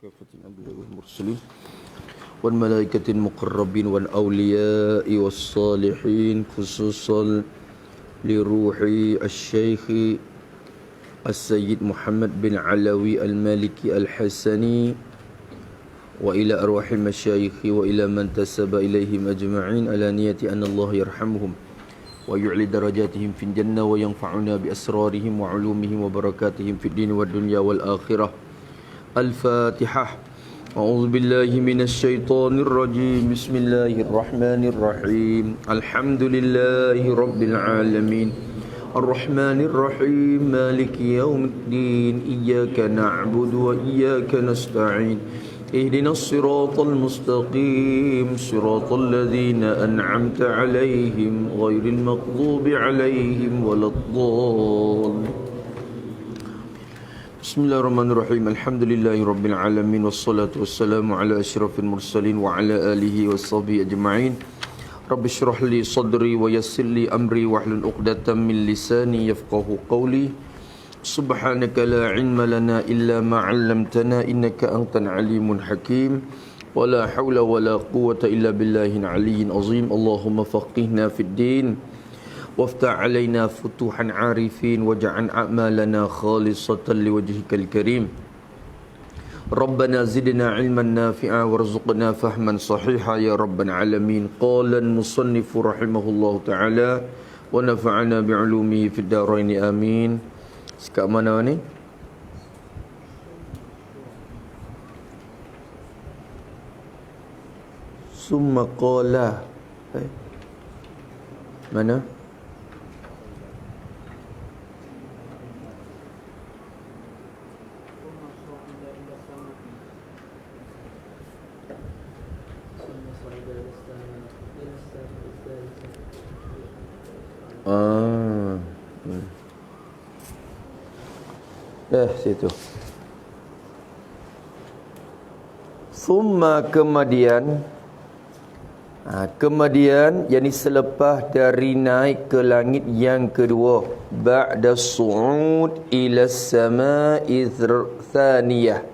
كافة الأنبياء والمرسلين والملائكة المقربين والأولياء والصالحين خصوصا لروح الشيخ السيد محمد بن علوي المالكي الحسني وإلى أرواح المشايخ وإلى من تسب إليهم أجمعين على نية أن الله يرحمهم ويعلي درجاتهم في الجنة وينفعنا بأسرارهم وعلومهم وبركاتهم في الدين والدنيا والآخرة. الفاتحة. أعوذ بالله من الشيطان الرجيم. بسم الله الرحمن الرحيم. الحمد لله رب العالمين الرحمن الرحيم مالك يوم الدين إياك نعبد وإياك نستعين اهدنا الصراط المستقيم صراط الذين أنعمت عليهم غير المغضوب عليهم ولا الضالين. Bismillahirrahmanirrahim. Alhamdulillahi rabbil alamin wassalatu wassalamu ala asyrafil mursalin wa ala alihi washabihi ajma'in. Rabbi shrah li sadri wa yassir li amri wahlul 'uqdatam min lisani yafqahu qawli. Subhanaka la ilma lana illa ma 'allamtana innaka antal alimul hakim. Wala haula wala quwwata illa billahil aliyyil azim. Allahumma faqihna fid din وافتح علينا فتوحا عارفين واجعل أعمالنا خالصة لوجهك الكريم. ربنا زدنا علما نافعا وارزقنا فهما صحيحا يا رب العالمين. قال المصنف رحمه الله تعالى ونفعنا بعلومه في الدارين آمين. Sekat mana ni? Summa qala. Mana? Situ. Summa kemudian yakni selepas dari naik ke langit yang kedua, ba'da su'ud ila as-sama'i tsaniyah.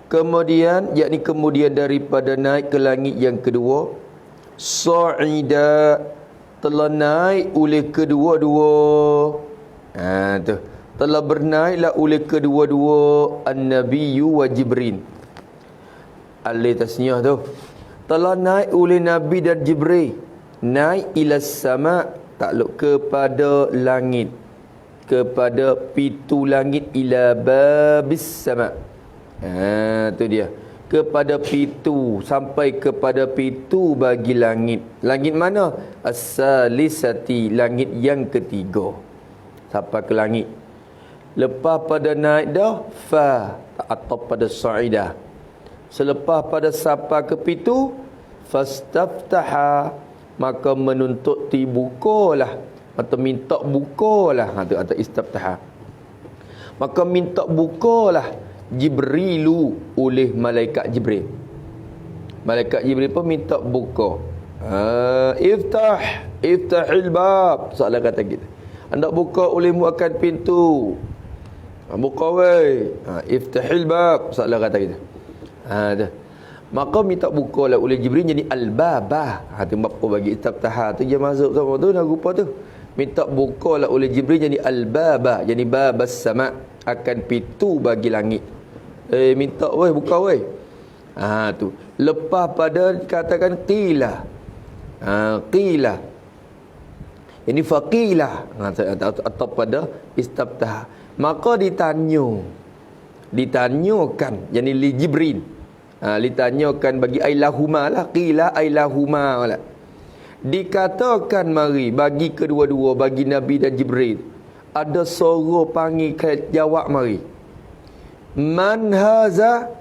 Kemudian yakni kemudian daripada naik ke langit yang kedua, sa'ida telah naik oleh kedua-dua. Tu telah bernaiklah oleh kedua-dua an-nabiyyu wa Jibril. Alif tasniyah tu. Telah naik oleh Nabi dan Jibril. Naik ila sama, takluk kepada langit, kepada pintu langit, ila babis sama. Tu dia. Kepada pintu, sampai kepada pintu bagi langit. Langit mana? As-salisati, langit yang ketiga. Sampai ke langit. Lepas pada naik dah, fa atau pada sa'idah. Selepas pada sampai ke pintu, fastaftaha, maka menuntut dibukalah atau minta bukalah. Tu atau istaftaha. Maka minta bukalah Jibrilu oleh malaikat Jibril. Malaikat Jibril pun minta buka. Iftahil bab. Soalan kata kita. Hendak buka olehmu akan pintu. Buka weh. Iftahil bab. Soalan kata kita. Maka minta bukalah oleh Jibril jadi al-babah. Tu bab bagi istaftaha tu je masuk sama tu nak rupa tu. Minta bukalah oleh Jibril jadi al-babah, jadi babas sama, akan pintu bagi langit. Minta weh, buka weh. Tu. Lepas pada dikatakan qila. Qila. Ini faqila. Atau pada istaftaha. Maka ditanyakan, yani li Jibril. Ditanyakan bagi ailahuma lah, qila ailahuma lah. Dikatakan mari bagi kedua-dua, bagi Nabi dan Jibril, ada suara panggil jawab mari. Man haza?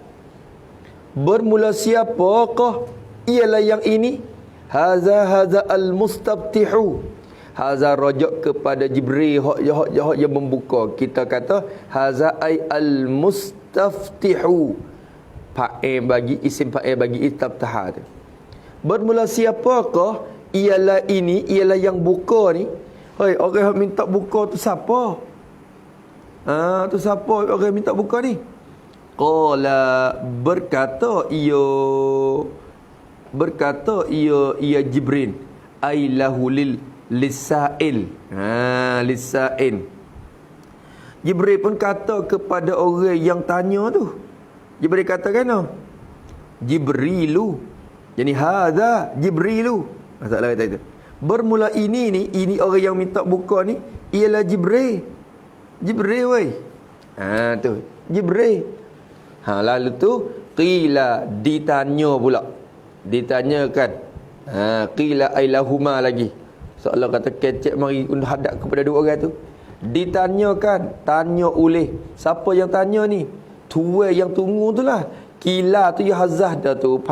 Bermula siapakah? Ialah yang ini. Haza al-mustaftihu. Haza rajak kepada Jibril hak yang membuka. Kita kata haza ay al-mustaftihu. Fa'il bagi isim fa'il bagi istaftaha tu. Bermula siapakah? Ialah ini, ialah yang buka ni. Hei, orang yang minta buka tu siapa? Tu siapa orang minta buka ni? Qala berkata ia Jibril ai lahu lisail. Lisail. Jibril pun kata kepada orang yang tanya tu. Jibril kata kan? Jibrilu. Yani hadza Jibrilu. Masalah kata itu. Bermula ini orang yang minta buka ni ialah Jibril. Jibril wei. Tu Jibril. Lalu tu qila ditanya pula. Ditanyakan. Qila ailahuma lagi. Seolah kata kecek mari hadap kepada dua orang tu. Ditanyakan, tanya oleh siapa yang tanya ni? Tua yang tunggu tu lah. Kila tu ya hazah dah tu.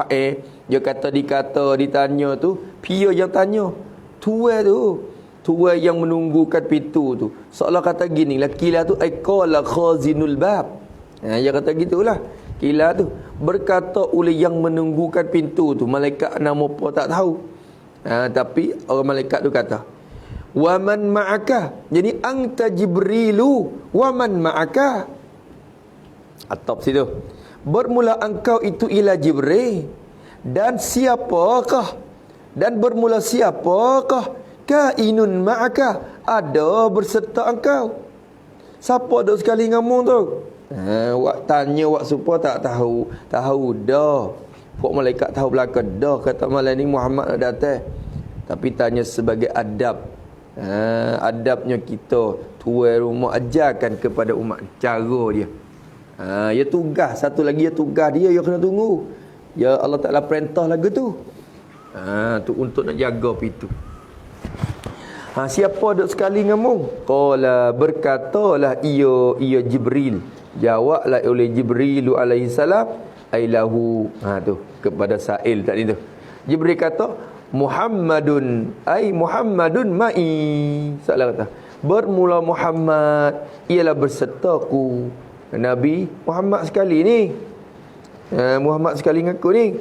Dia kata ditanya tu. Pia yang tanya. Tua tu. Tua yang menunggukan pintu tu. Seolah kata gini lah. Kila tu qala khazinul bab. Dia kata gitulah. Kila tu berkata oleh yang menunggukan pintu tu. Malaikat nama apa tak tahu. Tapi orang malaikat tu kata, waman ma'aka. Jadi anta Jibrilu, waman ma'aka. Atap situ. Bermula engkau itu ialah Jibril. Dan siapakah? Dan bermula siapakah? Kainun ma'aka. Ada berserta engkau. Siapa ada sekali ngomong tu? Wak tanya wak supaya tak tahu. Tahu dah. Pok malaikat tahu belakang dah. Kata malam ni Muhammad nak datang. Tapi tanya sebagai adab. Adabnya kita tuan rumah ajarkan kepada umat cara dia. Ya tugas. Satu lagi ya tugas dia. Ya kena tunggu. Ya Allah Ta'ala perintah lagu tu. Tu untuk nak jaga pintu. Siapa duk sekali ngomong? Qala berkatalah ia Jibril. Jawablah oleh Jibril alaihi salam ailahu. Tu kepada Sa'il tadi tu. Jibril kata Muhammadun ma'i. Salah kata bermula Muhammad ialah bersertaku. Nabi Muhammad sekali ni. Muhammad sekali dengan aku ni.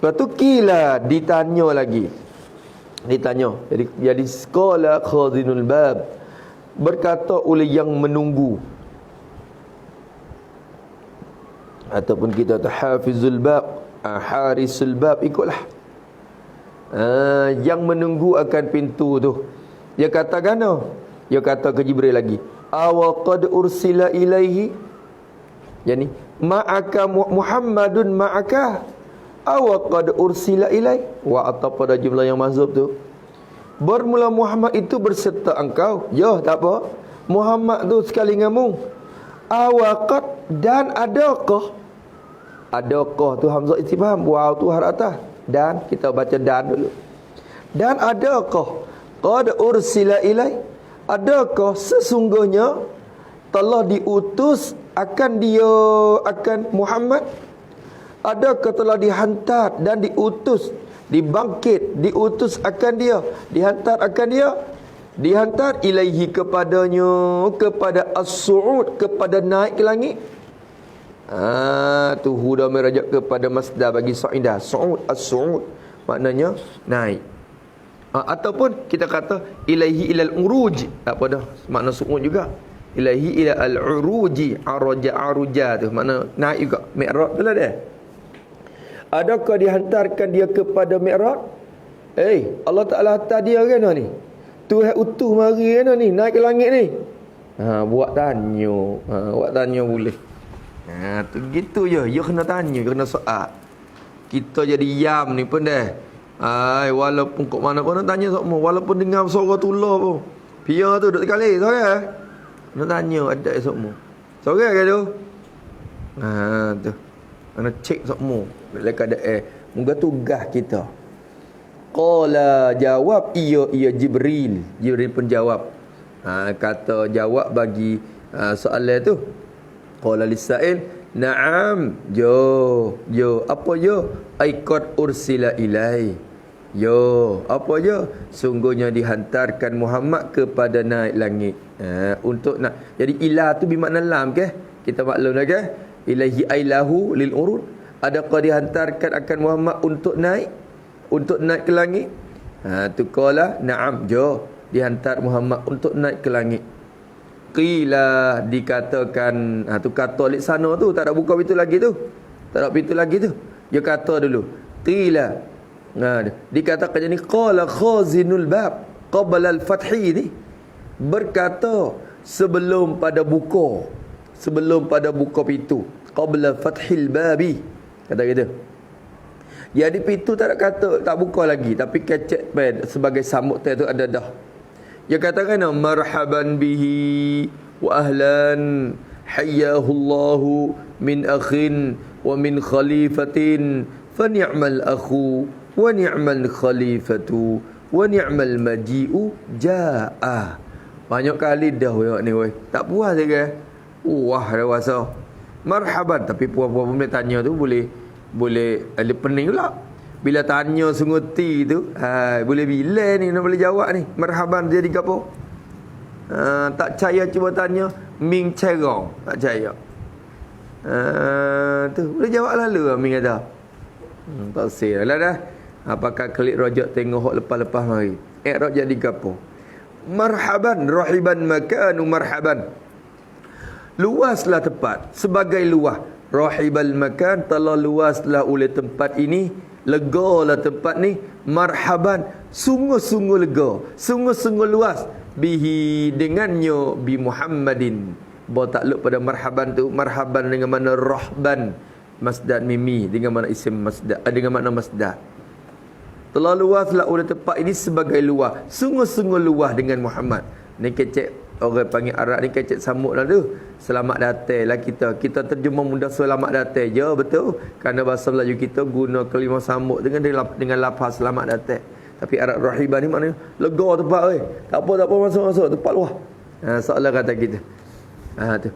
Lepas tu kila ditanya lagi. Jadi qala khazinul bab. Berkata oleh yang menunggu. Ataupun kita tu hafizul bab, harisul bab, ikutlah. Yang menunggu akan pintu tu. Dia kata gana? Dia kata ke Jibril lagi. Awa qad ursila ilaihi. Yani ma'aka Muhammadun ma'aka. Awa qad ursila ilai. Wa atau pada jumlah yang mazhab tu. Bermula Muhammad itu berserta engkau. Ya, tak apa. Muhammad tu sekali ngomong. Awa qad dan adakah? Adakah tu hamzah istifham. Waw tu harf atas. Dan kita baca dan dulu. Dan adakah qad ursila ilai? Adakah sesungguhnya telah diutus akan Muhammad? Adakah telah dihantar dan diutus, diutus akan dia, dihantar akan dia, dihantar ilaihi kepadanya, kepada as-su'ud, kepada naik ke langit. Tu huda merajak kepada masdar bagi sa'idah, su'ud, as-su'ud, maknanya naik. Ataupun kita kata ilaihi ilal uruj. Apa dah? Makna su'ud juga. Ilaihi ila al-uruji, aruja tu makna naik juga. Mi'raj tu lah dia. Adakah dihantarkan dia kepada Mi'raj? Allah Ta'ala hantar dia kan ni? Tuhan utuh mari kan ni, naik ke langit ni. Buat tanya boleh. Tu gitu je. Ya kena tanya, kena soal. Kita jadi yam ni pun dah. Walaupun kok mana pun nak tanya semua, walaupun dengar suara tular pun. Pia tu duduk sekali, sorang. Nak tanya ada semua. Sorang ke tu? Tu. Mana cek semua. Dalam keadaan moga tugas kita. Qala jawab ia Jibril. Jibril pun jawab. Kata jawab bagi soalan tu. Qala lisail na'am. Jo. Apa jo? Aiqad ursila ilai. Yo, apa je? Sungguhnya dihantarkan Muhammad kepada naik langit. Untuk nak. Jadi ilah tu bermakna lam ke? Kita maklum dah ke? Ilahi ailahu lil urud. Adakah dihantarkan akan Muhammad untuk naik? Untuk naik ke langit? Tu qala na'am, jo. Dihantar Muhammad untuk naik ke langit. qila dikatakan. Tu kata alik sana tu tak ada buka pintu lagi tu. Tak ada pintu lagi tu. Dia kata dulu. Qila. Dikatakan ni qala khazinul bab qabla al-fathi ni. Berkata sebelum pada buka pintu, qabla fathil babi, kata gitu. Jadi pintu tak ada kata tak buka lagi, tapi kecek pad sebagai sambut tu ada dah. Dia katakan marhaban bihi wa ahlan hayyahullahu min akhin wa min khalifatin fa ni'mal akhu wa ni'mal khalifatu wa ni'mal maji'u jaa. Banyak kali dah ni weh. Tak puas dia ke? Wah, dah rasa. Marhaban, tapi puan-puan boleh tanya tu boleh ada pening pula. Bila tanya sunguti tu, boleh bila ni nak boleh jawab ni. Marhaban jadi gapo? Tak percaya cuba tanya Ming cerong, tak percaya. Tu boleh jawab lalu Ming kata. Tak sel lah dah. Apakah klik rojak tengok hok lepas-lepas mari. Rojak jadi gapo? Marhaban, rahiban makanu marhaban. Luaslah tempat sebagai luas. Rahibal makan, telah luaslah oleh tempat ini, legalah tempat ni. Marhaban, sungguh-sungguh lega, sungguh-sungguh luas. Bihi, dengannya, bi Muhammadin. Bawa takluk pada marhaban tu. Marhaban dengan mana rahban, masdar mimi, dengan mana isim masdar, dengan makna masdar. Telah luaslah oleh tempat ini sebagai luas, sungguh-sungguh luas dengan Muhammad. Ni kecek orang panggil Arab ni kecek sambut lah tu. Selamat datang lah kita. Kita terjemah mudah selamat datang je, betul. Kerana bahasa Melayu kita guna kelima sambut dengan lafaz selamat datang. Tapi Arab rahibah ni maknanya lega tempat oi. Tak apa masuk tempat luas. Soalan kata kita. Tu.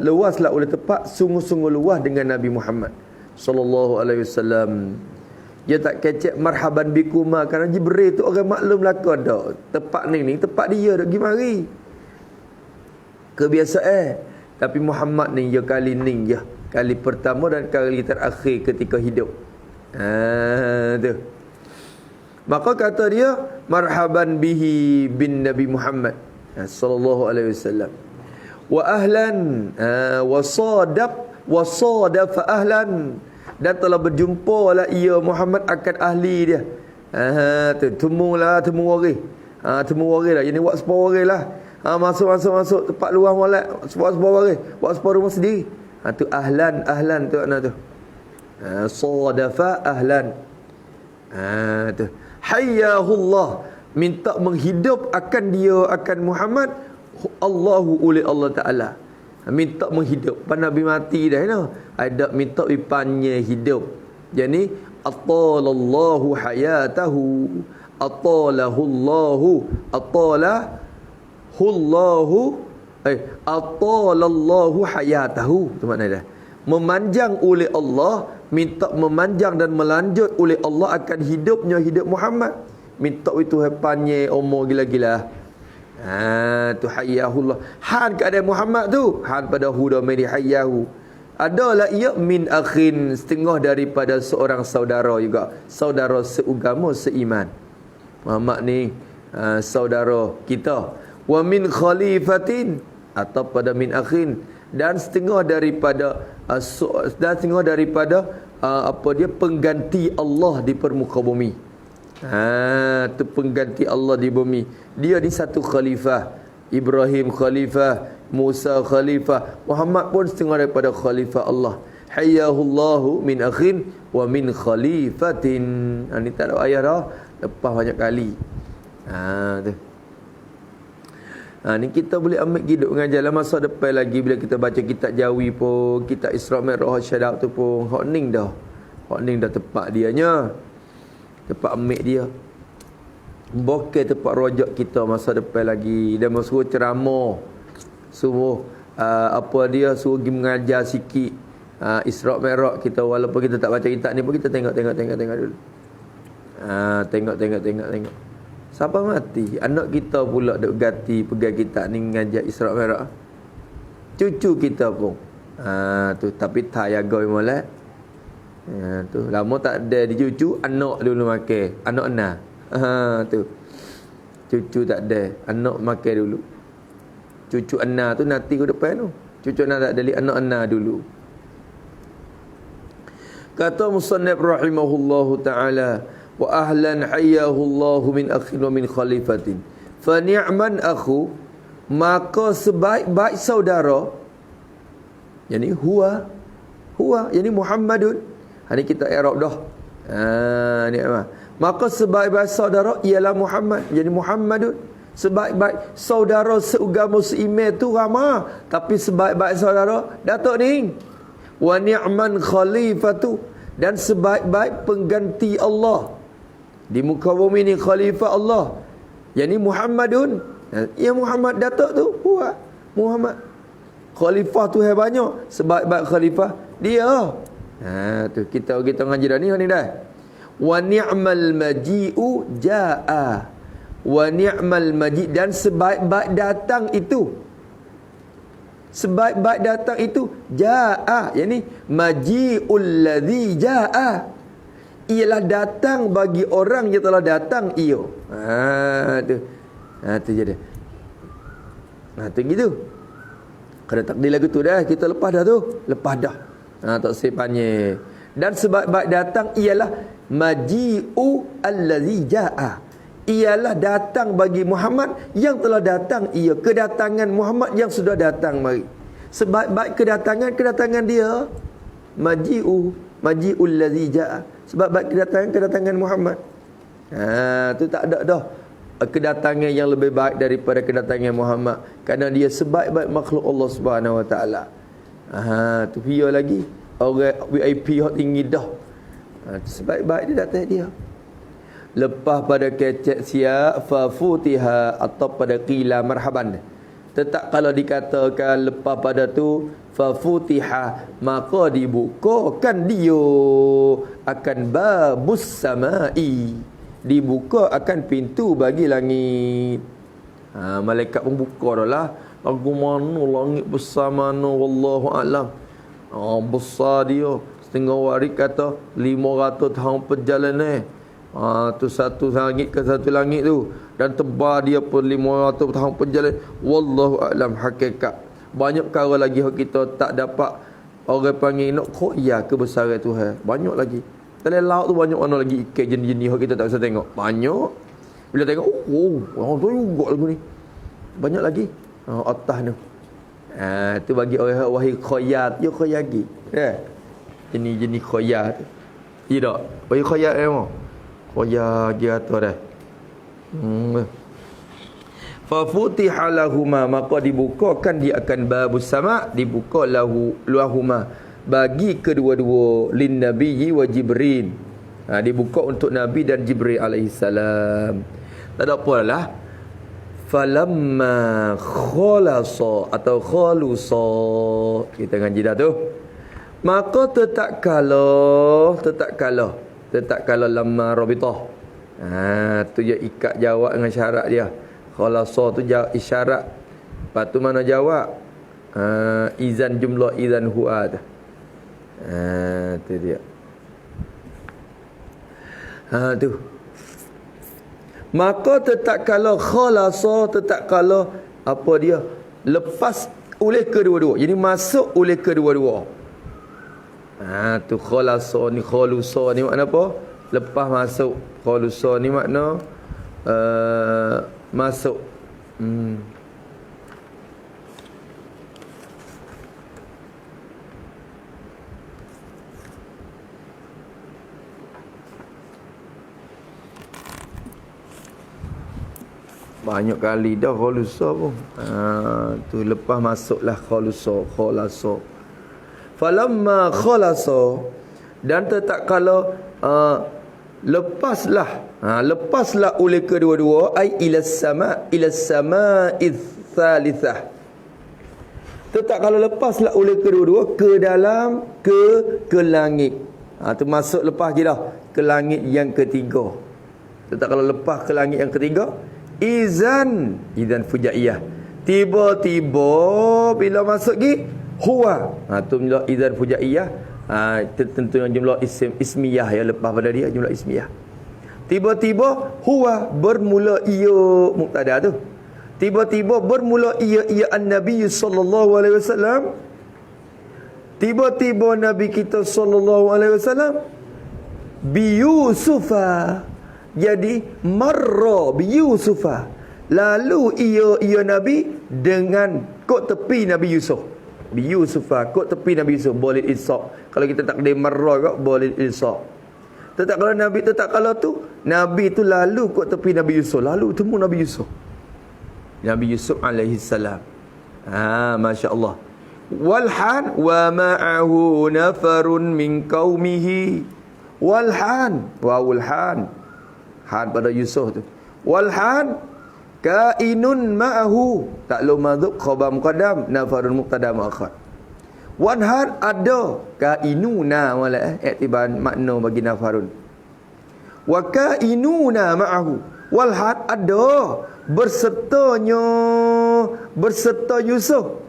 Luaslah oleh tempat, sungguh-sungguh luas dengan Nabi Muhammad sallallahu alaihi wasallam. Dia tak kecek marhaban bikuma, kerana Jibril tu orang maklum lakon dah. Tempat ni tempat dia dah pergi mari. Kebiasaan. Tapi Muhammad ni dia kali ni je. Kali pertama dan kali terakhir ketika hidup. Tu. Maka kata dia marhaban bihi bin Nabi Muhammad sallallahu alaihi wasallam. Wa ahlan wa sadaf ahlan, dan telah berjumpa lah ia Muhammad akan ahli dia. Temu wari. Temu wari lah. Ini buat sepuluh wari lah. Masuk tempat luar molek. Sepuluh wari. Buat sepuluh rumah sendiri. Tu ahlan tu makna tu. Sadafa ahlan. Tu. Hayyahullah, minta menghidup akan dia, akan Muhammad, Allahu oleh Allah Ta'ala. Minta menghidup. Pan Nabi mati dah no. Ada minta dipanya hidup. Jadi atalallahu hayatahu, atalallahu hayatahu. Tu makna dia. Memanjang oleh Allah, minta memanjang dan melanjut oleh Allah akan hidupnya hidup Muhammad. Minta itu hepanya umur gila-gila. Tu hayyahullah. Han keadaan Muhammad tu, han pada huda meri hayyahu. Adalah ia min akhin, setengah daripada seorang saudara juga. Saudara seugama, seiman. Muhammad ni saudara kita. Wa min khalifatin, atau pada min akhin, dan setengah daripada pengganti Allah di permuka bumi. Tu pengganti Allah di bumi. Dia ni satu khalifah. Ibrahim khalifah, Musa khalifah, Muhammad pun setengah daripada khalifah Allah. Hayyahullahu min akhin wa min khalifatin. Ni tak ada ayat dah, lepas banyak kali. Tu. Ni kita boleh ambil hidup mengajar lah masa depan lagi. Bila kita baca kitab Jawi pun, kitab Isra' Mi'raj Syadab tu pun, hak ning dah tepat dianya. Tempat ambil dia. Bukan tempat rojak kita masa depan lagi. Dan suruh ceramah, suruh suruh pergi mengajar sikit Isra' Mi'raj kita. Walaupun kita tak baca kitab ni pun kita tengok dulu. Tengok. Siapa mati? Anak kita pula duk gati pegang kitab ni mengajar Isra' Mi'raj. Cucu kita pun. Tu tapi tak jaga molek. Tu lama tak ada di cucu, anak dulu makan. Anak tu. Cucu tak ada, anak makan dulu. Cucu Anna tu nanti ke depan tu. Cucu Anna tak ada anak Anna dulu. Kata musannif rahimahullahu ta'ala, wa ahlan hayyahullahu min akhin wa min khalifatin. Fa ni'man akhu, maka sebaik-baik saudara, yani huwa, yani Muhammadun. Ini kita i'rab dah. Ni apa? Maka sebaik-baik saudara ialah Muhammad, jadi Muhammadun. Sebaik-baik saudara seagama seiman tu ramai, tapi sebaik-baik saudara Datuk ni. Wa ni'man khalifatu, dan sebaik-baik pengganti Allah di muka bumi ni khalifah Allah, yani Muhammadun. Ya Muhammad Datuk tu huwa Muhammad. Khalifah tu banyak, sebaik-baik khalifah dia. Tu kita ngaji dah ni dah. Wa ni'mal maji'u jaa, wa ni'mal maji', dan sebaik-baik datang itu, sebaik-baik datang itu jaa, yani maji'ul ladzi jaa, ialah datang bagi orang yang telah datang ia. Tu je dia. Tu gitu. Kalau takdir lagu tu dah, kita lepas dah tu. Lepas dah. Tak sepanya. Dan sebaik-baik datang ialah maji'u allazi jaa, ialah datang bagi Muhammad yang telah datang ia. Kedatangan Muhammad yang sudah datang mari. Sebaik-baik kedatangan dia maji'ul ladzi jaa, sebaik-baik kedatangan Muhammad. Tu tak ada dah kedatangan yang lebih baik daripada kedatangan Muhammad, kerana dia sebaik-baik makhluk Allah Subhanahu Wa Taala. Tu dia lagi orang VIP hot tinggi dah. Sebaik-baik dia datang dia. Lepas pada kecek siap fa futiha, atau pada qila marhaban, tetap kalau dikatakan lepas pada tu fa futiha, maka dibukakan dia akan babus samai, dibuka akan pintu bagi langit. Malaikat pun buka dah lah. Lagu mana langit besar mana, wallahu alam. Besar dia. Setengah waris kata 500 tahun perjalanan. Tu satu langit ke satu langit tu, dan tebal dia pun 500 tahun perjalanan. Wallahu alam hakikat. Banyak perkara lagi yang kita tak dapat orang panggil nak khoya kebesaran Tuhan. Banyak lagi. Dalam laut tu banyak mana lagi ikan jenis-jenis yang kita tak bisa tengok. Banyak. Bila tengok, orang tu juga lagu ni. Banyak lagi. Atas tu. Tu bagi orang wahai khoyat, dia khoyagi. Jenis-jenis khoyat tu. Tidak. Wahai khoyat memang. Khoyagi atas dah. Fa futiha lahuma, maka dibukakan dia akan babus sama, dibuka lahuma bagi kedua-dua, lin nabiyyi wa jibril. Dibuka untuk Nabi dan Jibril alaihi salam. Tak ada apa lah. Falamma khalasa atau khalusa, kita ngaji dah tu. Maka tetap kala lamma rabitah. Tu je ikat jawab dengan syarat dia. Khalasa tu isyarat. Lepas tu mana jawab? Izan jumlah izan huwa tu. Tu dia. Tu. Maka tetap kalau khalasa, tetap kalau apa dia? Lepas oleh kedua-dua. Jadi masuk oleh kedua-dua. Tu khalasa ni, khalusa ni makna apa? Lepas masuk. Khalusa ni makna masuk. Banyak kali dah khalusa pun. Tu lepas masuklah khalasa. Falamma khalasa, dan tetap kalau lepaslah oleh kedua-dua, ai ila sama'is tsalitsah. Tetap kalau lepaslah oleh kedua-dua ke dalam ke langit. Tu masuk lepas je dah ke langit yang ketiga. Tetap kalau lepas ke langit yang ketiga, izan fujaiyah, tiba-tiba bila masuk gi huwa. Tu jumlah izan fujaiyah. Tentu yang jumlah ismiyah ya, lepas pada dia jumlah ismiyah. Tiba-tiba huwa, bermula ia mubtada tu. Tiba-tiba bermula ia an-Nabi sallallahu alaihi wasallam. Tiba-tiba Nabi kita sallallahu alaihi wasallam bi Yusufa. Jadi marra bi Yusufa. Lalu ia Nabi dengan kok tepi Nabi Yusuf. Bi Yusufa, kok tepi Nabi Yusuf, boleh isaq. Kalau kita takdir marra kok boleh isaq. Tetap kalau Nabi tu lalu kok tepi Nabi Yusuf, lalu temu Nabi Yusuf. Nabi Yusuf alaihi salam. Masya-Allah. Walhan wa ma'ahu nafarun min qaumihi. Walhan, wawul han. Han pada Yusuf tu. Walhan kainun ma'ahu. Taklum madhub khabar muqaddam, nafarun muqaddam akhar. Wanhan ada, kainuna wala iktibar makna bagi nafarun. Wa kainuna ma'ahu. Walhan ada berserta Yusuf.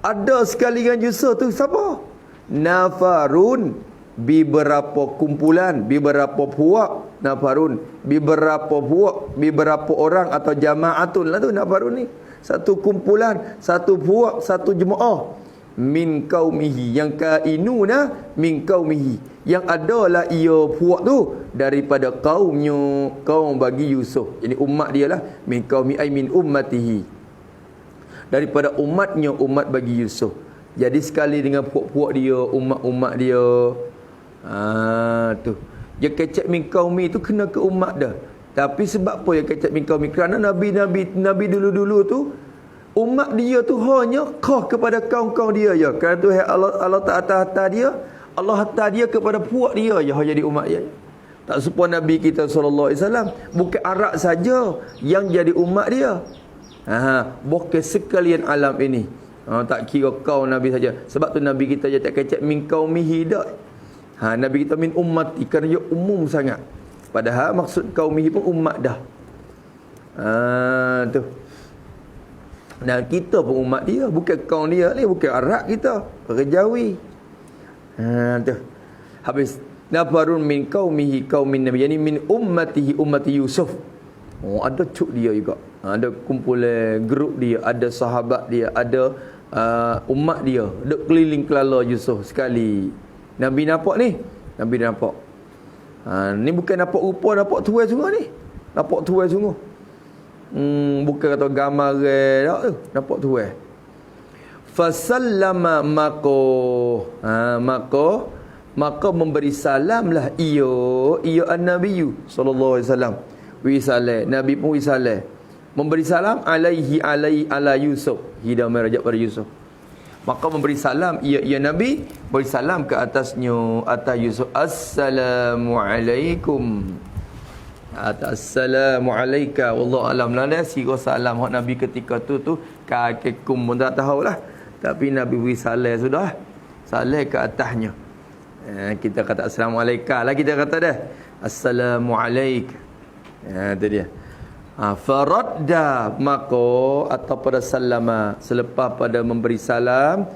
Ada sekali dengan Yusuf tu siapa? Nafarun, beberapa kumpulan, beberapa puak. Nafarun, beberapa orang atau jama'atun lah tu nafarun ni. Satu kumpulan, satu puak, satu jemaah. Min qaumihi, yang kainuna min qaumihi, yang adalah ia puak tu daripada kaumnya, kaum bagi Yusuf. Jadi umat dia lah, min qaumi ay min ummatihi, daripada umatnya, umat bagi Yusuf. Jadi sekali dengan puak-puak dia, umat-umat dia. Tu dia kecek min qaumi tu kena ke umat dah. Tapi sebab apa dia kecek min qaumi? Kerana nabi dulu-dulu tu umat dia tu hanya khas kepada kaum-kaum dia je. Kerana tu Allah tak atas dia, Allah hantar dia kepada puak dia je jadi umat dia. Tak serupa Nabi kita sallallahu alaihi wasallam, bukan Arab saja yang jadi umat dia. Bukan sekalian alam ini. Tak kira kau Nabi saja. Sebab tu Nabi kita je tak kecek min qaumihi dak. Nabi kita min ummati, kerana dia umum sangat. Padahal maksud qaumihi pun umat dah. Tu. Dan kita pun umat dia, bukan kaum dia ni, bukan Arab kita, orang Jawi. Tu. Habis nafarun min qaumihi qaumin nabi, yani min ummatihi ummati Yusuf. Ada cuk dia juga. Ada kumpulan grup dia, ada sahabat dia, ada umat dia, duk keliling kelala Yusuf sekali. Nabi nampak ni, Nabi nampak. Ni bukan nampak rupa, nampak tuai sungguh ni. Nampak tuai sungguh. Bukan kata gambar dak tu, nampak tuai. Fasallama maka memberi salamlah ia an-nabiyyu sallallahu alaihi wasallam. Wisale, Nabi pun wisale. Memberi salam alaihi ala Yusuf. Hidayah merajak pada Yusuf. Maka memberi salam ia Nabi, beri salam ke atasnya, atas Yusuf. Assalamualaikum. Assalamualaikum. Wallahu alam. Lala sira salam hak Nabi ketika tu kakekum pun tak tahulah. Tapi Nabi beri salam sudah. Salam ke atasnya. Kita kata assalamualaikum lah, kita kata dah. Assalamualaikum. Itu dia. Faradda, maka atau pada salama, selepas pada memberi salam,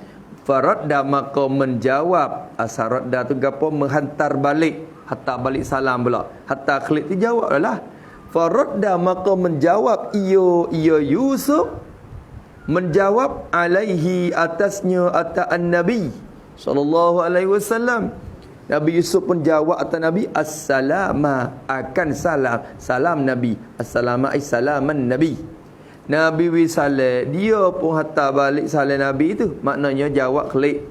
faradda maka menjawab. Asaradda tu gapo? Menghantar balik, hantar balik salam pula. Hatta klik tu jawab lah. Faradda maka menjawab ia Yusuf, menjawab alaihi atasnya, atas an-nabi sallallahu alaihi wasallam. Nabi Yusuf pun jawab atas Nabi, Assalama, akan salam. Salam Nabi. Assalama ay salaman Nabi. Nabi wisale, dia pun hantar balik salam Nabi tu. Maknanya jawab klik.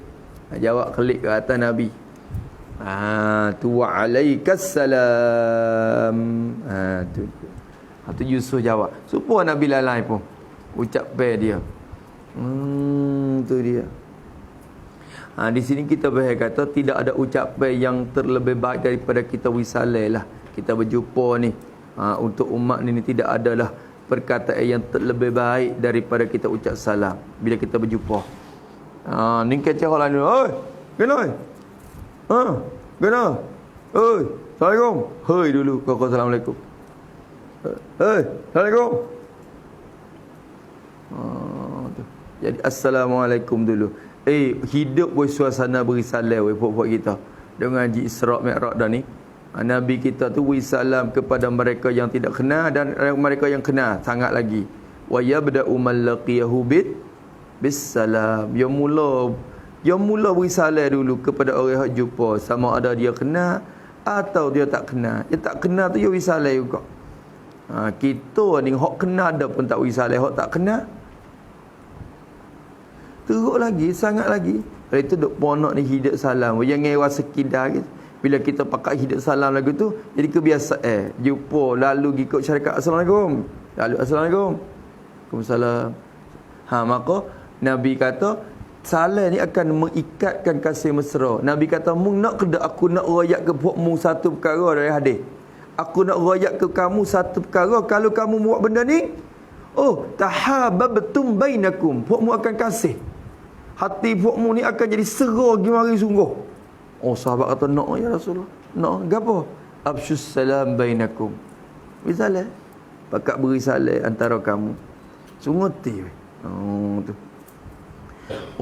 Jawab klik ke atas Nabi. Tu wa'alaikassalam. Tu Yusuf jawab. Supaya Nabi lalai pun ucap dia. Tu dia. Di sini kita boleh kata tidak ada ucapan yang terlebih baik daripada kita wisalai lah. Kita berjumpa ni. Untuk umat ni tidak adalah perkataan yang terlebih baik daripada kita ucap salam bila kita berjumpa. Ni kecil orang ni. Oi, kenal? Kenal? Oi, Assalamualaikum. Hoi dulu kau Assalamualaikum. Assalamualaikum. Jadi Assalamualaikum dulu. Hidup suasana beri salam puak-puak kita dengan Haji Isra' Mi'raj dah ni. Nabi kita tu beri salam kepada mereka yang tidak kenal dan mereka yang kenal sangat lagi. wa yabda'u man laqiyahu bisalam. Yang mula beri salam dulu kepada orang yang jumpa, sama ada dia kenal atau dia tak kenal. Dia tak kenal tu dia beri salam juga. Kita ni hok kenal ada pun tak beri salam, hok tak kenal teruk lagi, sangat lagi. Lepas itu duk ponok ni hidup salam. Jangan rasa kidar gitu. Bila kita pakai hidup salam lagu tu, jadi kebiasaan. Jumpa, lalu ikut syarikat. Assalamualaikum. Lalu Assalamualaikum. Waalaikumsalam. Maka Nabi kata, salam ni akan mengikatkan kasih mesra. Nabi kata, mu nak ke aku nak royak ke mu satu perkara dari hadis. Aku nak royak ke kamu satu perkara. Kalau kamu buat benda ni, tahabbtum bainakum. Mu akan kasih. Hati mu ni akan jadi sera gimari sungguh. Sahabat kata, nak ya Rasulullah. Nak, gapo? Absyus salam bainakum. Beri salam. Pakat beri salam antara kamu. Sungguh ti. Tu.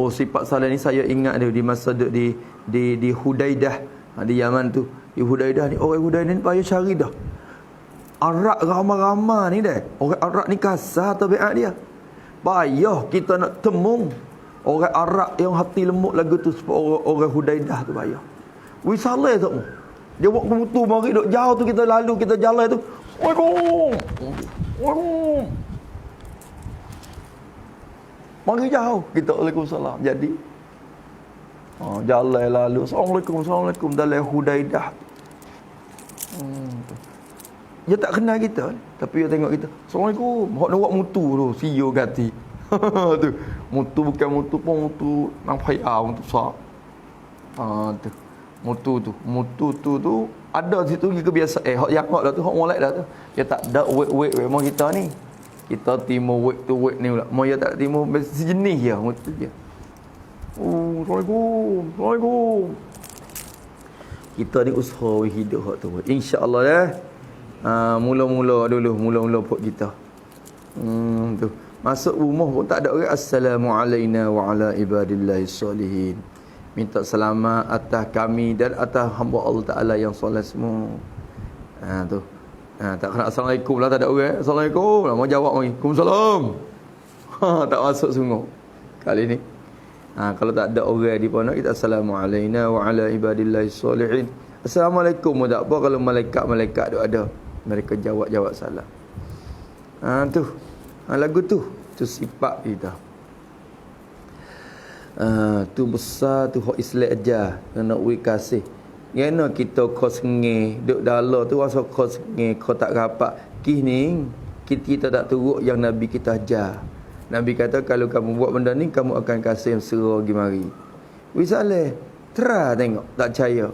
Sifat salam ni saya ingat dia di masa duduk di Hudaidah, di Yaman tu. Di Hudaidah ni, orang Hudaidah ni payah cari dah. Arak ramai-ramai ni dah. Orang Arab ni kasar tabiat dia. Payah kita nak temung orang Arab yang hati lembut lagu tu, orang Hudaidah tu payah. Wisalah tak mu. Dia buat kemutu mari duk jauh tu, kita lalu, kita jalan tu. Waalaikumsalam. Mari jauh kita Waalaikumsalam. Jadi jalan lalu Assalamualaikum dalam Hudaidah. Dia tak kenal kita, tapi dia tengok kita. Assalamualaikum. Hok nak buat mutu tu, CEO gati. Tu. Mutu bukan mutu pun mutu nampai mutu sak. Tu. Mutu tu ada situ kebiasaan. Hok yang hok dah tu, hok molek dah tu. Dia tak ada wait memang kita ni. Kita timur wait tu wait ni pula. Mau dia tak timur sejenis je mutu dia. Assalamualaikum. Kita ni usaha hidup hak tu. Insya-Allah dah. Mula-mula pok kita. Tu. Masuk rumah pun tak ada orang assalamualaikum wa ala ibadillahis salihin. Minta selamat atas kami dan atas hamba Allah Taala yang soleh semua. Tu. Tak kena assalamualaikum lah, tak ada orang. Assalamualaikum lah, mau jawab lagi. Waalaikumsalam. Tak masuk sungguh. Kali ni. Kalau tak ada orang di pondok kita assalamualaikum wa ala ibadillahis salihin. Assalamualaikum pun tak apa kalau malaikat tu ada. Mereka jawab salam. Tu. Lagu tu sifat kita. Tu besar tu hak Islam aja kena wi kasih. Kena kita kos nge duk dalam tu rasa kos nge kau tak rapat. Kini kita tak turut yang Nabi kita ajar. Nabi kata kalau kamu buat benda ni kamu akan kasih yang sera pergi mari. Wi saleh. Tera tengok tak percaya.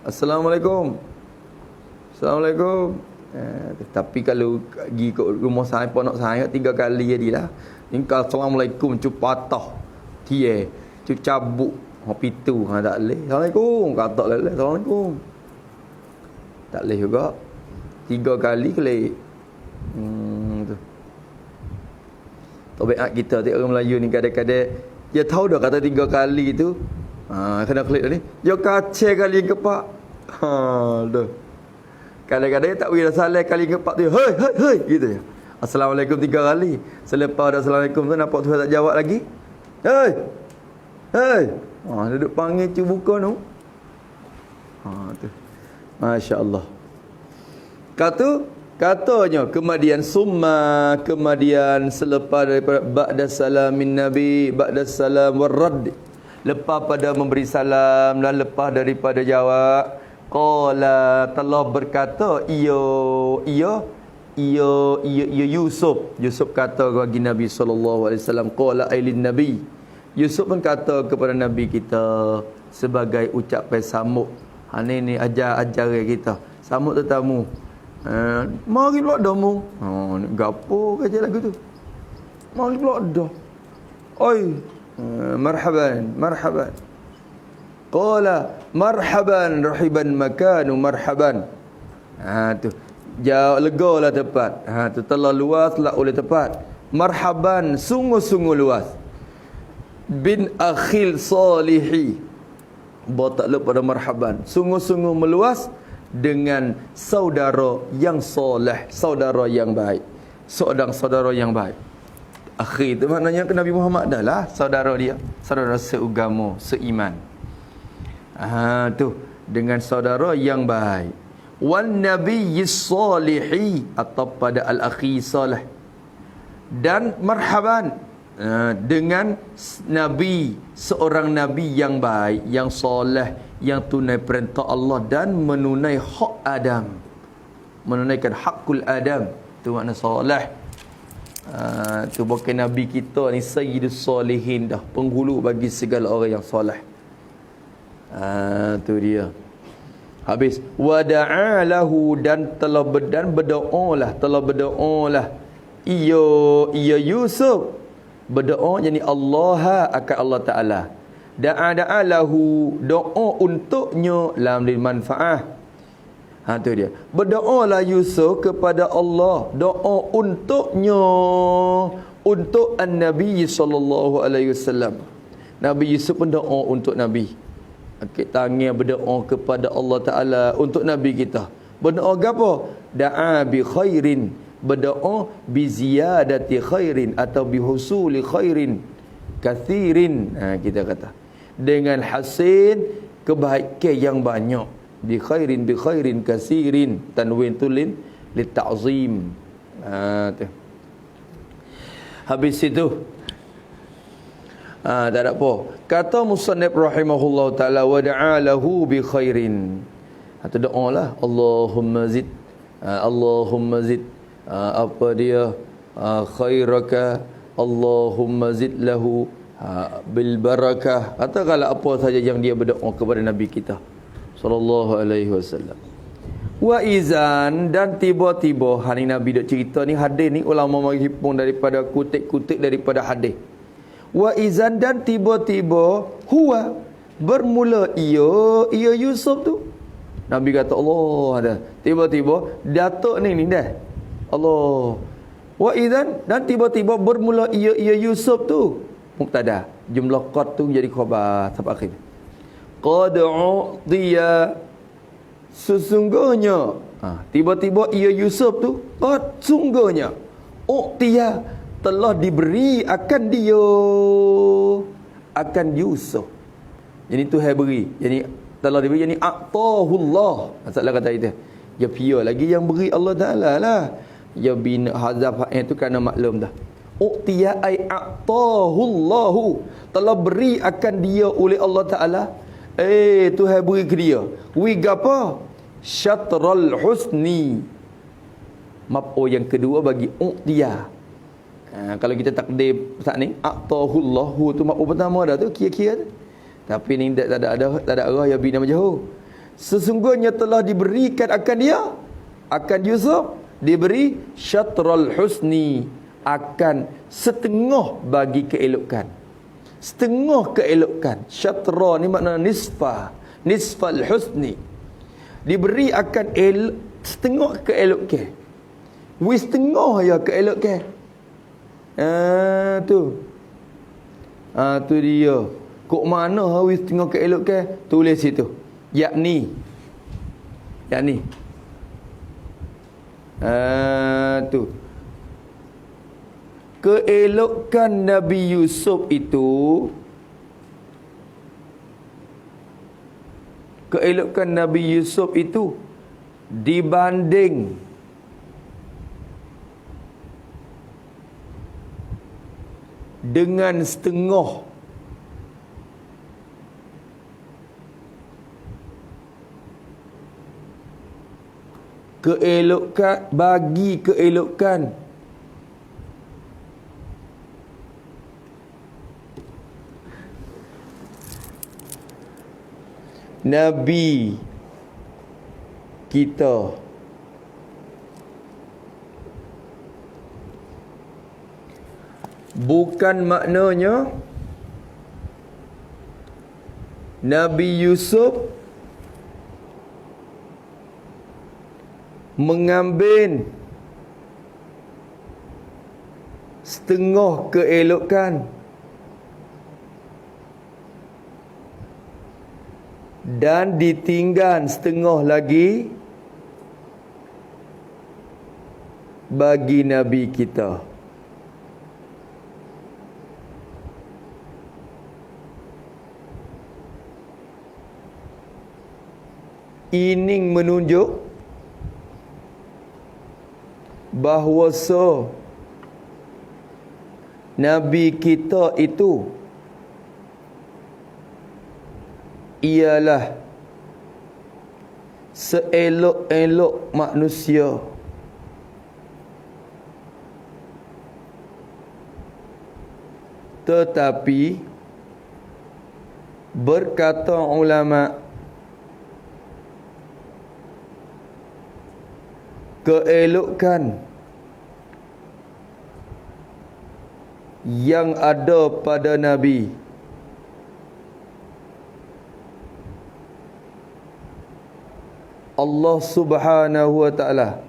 Assalamualaikum. Tapi kalau pergi ke rumah saya, ponok saya 3 kali jadilah. Ingkau assalamualaikum cu patah. Tie, cu cabuk pitu tak leh. Assalamualaikum kata leh. Assalamualaikum. Tak leh juga. 3 kali kelih. Tu. Tabiat kita orang Melayu ni kadang-kadang dia tahu dah kata 3 kali tu. Kena klik ni. Dia kacau kali kepak. Dah. Kadang-kadang tak beri salam kali keempat tu. Hei gitu je. Assalamualaikum 3 kali. Selepas dah assalamualaikum tu nampak Tuhan tak jawab lagi. Hei. Duduk panggil cu buka tu. Tu. Masya-Allah. Katanya kemudian selepas daripada ba'da salamin nabi, ba'da salam warad. Lepas pada memberi salam dan lepas daripada jawab, qala telah berkata Yusuf kata bagi Nabi sallallahu alaihi wasallam, qala ailin nabi. Yusuf pun kata kepada Nabi kita sebagai ucapan sambut. Ni ajar kita. Sambut tetamu. Mari pula dah mu. Gapo kerja lagu tu. Mari pula dah. Oi, marhaban. Qala marhaban rahiban makanu marhaban. Tu. Jauh legalah tepat. Tu telah luaslah oleh tepat. Marhaban sungguh-sungguh luas. Bin akhil salihi. Bataklah pada marhaban. Sungguh-sungguh meluas dengan saudara yang soleh, saudara yang baik. seorang saudara yang baik. Akhi itu maknanya Nabi Muhammad adalah saudara dia, saudara seugama, seiman. Tu dengan saudara yang baik. Wan nabiyyis salihi, atau pada al-akhi salih. Dan marhaban dengan nabi, seorang nabi yang baik, yang soleh, yang tunai perintah Allah dan menunai hak Adam, menunaikan hakul Adam. Tu makna soleh. Tu bukan nabi kita ni sayyidus solihin dah, penghulu bagi segala orang yang soleh. Tu dia. Habis wada'a lahu, dan telah berdoalah ia Yusuf berdoa, yani Allah akan Allah Taala. Da'a lahu, doa untuknya, lam lil manfaah. Tu dia. Berdoalah Yusuf kepada Allah, doa untuknya, untuk an-Nabi sallallahu alaihi wasallam. Nabi Yusuf pun doa untuk Nabi. Kita berdoa kepada Allah Ta'ala untuk Nabi kita. Berdoa apa? Da'a bi khairin, berdoa bi ziyadati khairin atau bi husuli khairin kathirin. Kita kata dengan hasil kebaikan yang banyak. Bi khairin kathirin, tanwin tulin li ta'zim. Habis itu tak ada apa. Kata musannif rahimahullah ta'ala, wa da'alahu bi khairin. Atau doalah Allahumma zid, Allahumma zid apa dia, khairaka, Allahumma zid lahu bil barakah. Atau kalau apa saja yang dia berdoa kepada Nabi kita sallallahu alaihi wasallam. Wa izan, dan tiba-tiba hari Nabi dok cerita ni, hadis ni ulama mari hipung daripada kutip-kutip daripada hadis. Wa izan, dan tiba-tiba huwa, bermula ia Yusuf tu. Nabi kata Allah dah. Tiba-tiba datuk ni dah Allah. Wa izan, dan tiba-tiba bermula ia Yusuf tu. Mubtada, jumlah qad tu jadi khabar sampai akhir. Qad u'tiya, sesungguhnya. Tiba-tiba ia Yusuf tu, qad, sungguhnya, u'tiya, telah diberi akan dia, akan Yusuf. Jadi Tuhan beri, jadi telah diberi, jadi a'tahullah. Masalah kata itu ya pia lagi yang beri Allah Ta'ala lah. Ya bina hazaf itu kerana maklum dah. U'tiya ay a'tahullahu, telah beri akan dia oleh Allah Ta'ala. Tuhan beri ke dia. Apa? Syatral husni. Maf'ul yang kedua bagi u'tiya. Kalau kita takdir saat ni a'tahullahu tu makhluk pertama dah tu, kira-kira tu. Tapi ni tak ada arah ya bina majhul. Sesungguhnya telah diberikan akan dia, akan Yusuf, diberi syatral husni, akan setengah bagi keelokan. Setengah keelokan. Syatra ni makna nisfal husni. Diberi akan setengah keelokan. Setengah ya keelokan. Tu dia. Kok mana hawi tengah keelokkan? Tulis situ. Yakni. Tu. Keelokan Nabi Yusuf itu, keelokan Nabi Yusuf itu dibanding dengan setengah keelokan, bagi keelokan Nabi kita. Bukan maknanya Nabi Yusuf mengambil setengah keelokan dan ditinggal setengah lagi bagi Nabi kita. Ini menunjuk bahawa Nabi kita itu ialah seelok-elok manusia. Tetapi berkata ulama, keelokan yang ada pada Nabi Allah Subhanahu wa ta'ala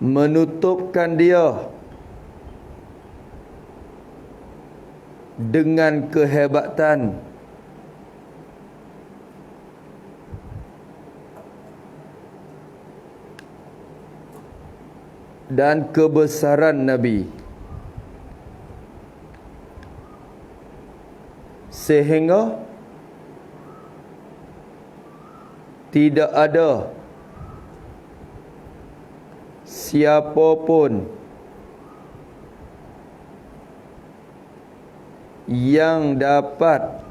menutupkan dia dengan kehebatan dan kebesaran Nabi, sehingga tidak ada siapa pun yang dapat